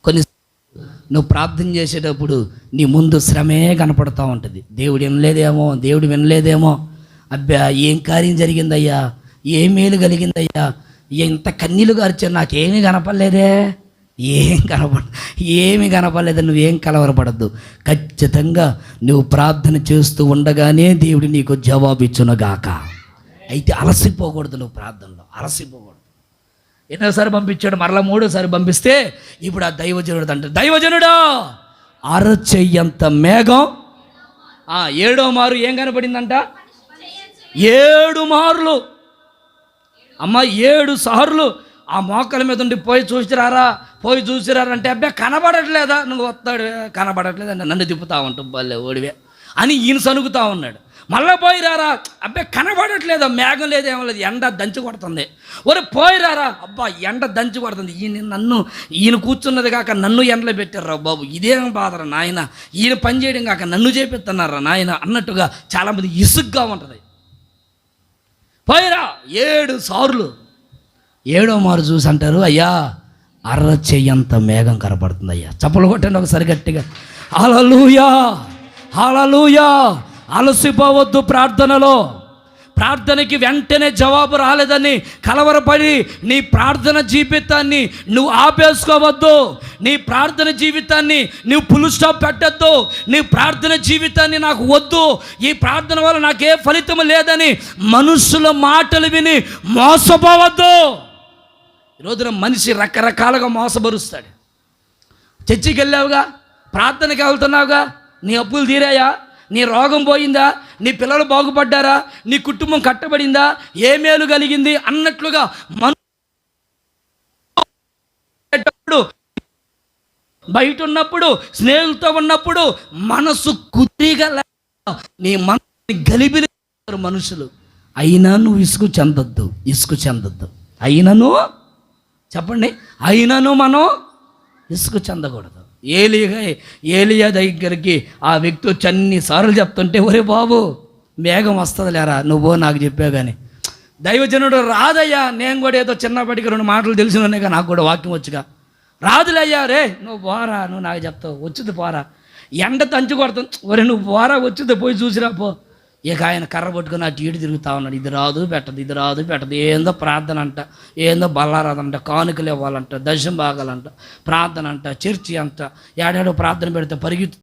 కొన్ని నువ్వు ప్రార్థన చేసేటప్పుడు నీ ముందు శ్రమే కనపడుతూ ఉంటుంది. దేవుడు వినలేదేమో, అబ్బా ఏం కార్యం జరిగిందయ్యా, ఏ మేలు కలిగిందయ్యా, ఎంత కన్నీళ్ళు గార్చాను, నాకేమీ కనపడలేదే, ఏమి కనపడలేదు. నువ్వేం కలవరపడద్దు. ఖచ్చితంగా నువ్వు ప్రార్థన చేస్తూ ఉండగానే దేవుడు నీకు జవాబు ఇచ్చునుగాక. అయితే అలసిపోకూడదు, నువ్వు ప్రార్థనలో అలసిపోకూడదు. ఎన్నోసారి పంపించాడు, మరలా 3వసారి పంపిస్తే ఇప్పుడు ఆ దైవజనుడు అంటాడు, దైవజనుడా అరచెయ్యంత మేఘం 7వ మారు ఏం కనపడిందంట, 7 మార్లు అమ్మ 7 సార్లు ఆ మోకల మీద ఉండి పోయి చూసిరారా అంటే, అబ్బాయి కనబడట్లేదా, నువ్వు వస్తాడు కనబడట్లేదంటే నన్ను తిప్పుతా ఉంటావు భలే ఓడివే అని ఈయన సనుగుతా ఉన్నాడు. మళ్ళీ పోయిరారా, అబ్బాయి కనబడట్లేదా, మేఘం లేదేమో లేదు, ఎండ దంచి కొడుతుంది, ఒరే పోయిరారా, అబ్బా ఎండ దంచి కొడుతుంది, ఈయన కూర్చున్నది కాక నన్ను ఎండలో పెట్టారా బాబు, ఇదేం బాధరా నాయన, ఈయన పని చేయడం కాక నన్ను చేపిస్తున్నారా నాయన అన్నట్టుగా చాలామంది ఇసుగ్గా ఉంటుంది. పోయిరా 7 సార్లు. 7వ మారు చూసి అంటారు, అయ్యా అరచెయ్యంత మేఘం కనపడుతుంది అయ్యా. చప్పలు కొట్టండి ఒకసారి గట్టిగా. హల్లెలూయా హల్లెలూయా. అలసిపోవద్దు ప్రార్థనలో. ప్రార్థనకి వెంటనే జవాబు రాలేదని కలవరపడి నీ ప్రార్థన జీవితాన్ని నువ్వు ఆపేసుకోవద్దు. నీ ప్రార్థన జీవితాన్ని నువ్వు ఫుల్ స్టాప్ పెట్టద్దు. నీ ప్రార్థన జీవితాన్ని నాకు వద్దు, ఈ ప్రార్థన వల్ల నాకే ఫలితం లేదని మనుషుల మాటలు విని మోసపోవద్దు. ఈరోజున మనిషి రకరకాలుగా మోసపరుస్తాడు. చర్చికి వెళ్ళావుగా, ప్రార్థనకి వెళ్తున్నావుగా, నీ అప్పులు తీరాయా, నీ రోగం పోయిందా, నీ పిల్లలు బాగుపడ్డారా, నీ కుటుంబం కట్టబడిందా, ఏ మేలు కలిగింది అన్నట్లుగా బయట ఉన్నప్పుడు స్నేహితులతో ఉన్నప్పుడు మనసు కుదిరిగా నీ మనసు గలిబిలి మనుషులు. అయినా నువ్వు ఇసుకు చెందొద్దు. అయినను మనం ఇసుకు చెందకూడదు. ఏలియా దగ్గరికి ఆ వ్యక్తి వచ్చి అన్నిసార్లు చెప్తుంటే, ఒరే బాబు మేఘం వస్తుంది లేరా, నువ్వు నాకు చెప్పావు కానీ దైవజనుడు రాదయ్యా, నేను కూడా ఏదో చిన్నప్పటికి 2 మాటలు తెలిసినగా, నాకు కూడా వాక్యం వచ్చుగా, రాదులయ్యా, రే నువ్వు పోరా, నువ్వు నాకు చెప్తావు, వచ్చింది పోరా, ఎండ తంచి కొడుతుంది, ఒరే నువ్వు పోరా, వచ్చింది పోయి చూసిరా పో. ఇక ఆయన కర్ర పట్టుకుని అటు ఇటు తిరుగుతూ ఉన్నాడు. ఇది రాదు పెట్టదు, ఇది రాదు పెట్టదు, ఏందో ప్రార్థన అంట, ఏందో బల్లారాదంట, కానుకలు ఇవ్వాలంట, దశం భాగాలంట, ప్రార్థన అంట, చర్చి అంట, ఏడాడో ప్రార్థన పెడితే పరిగెత్తు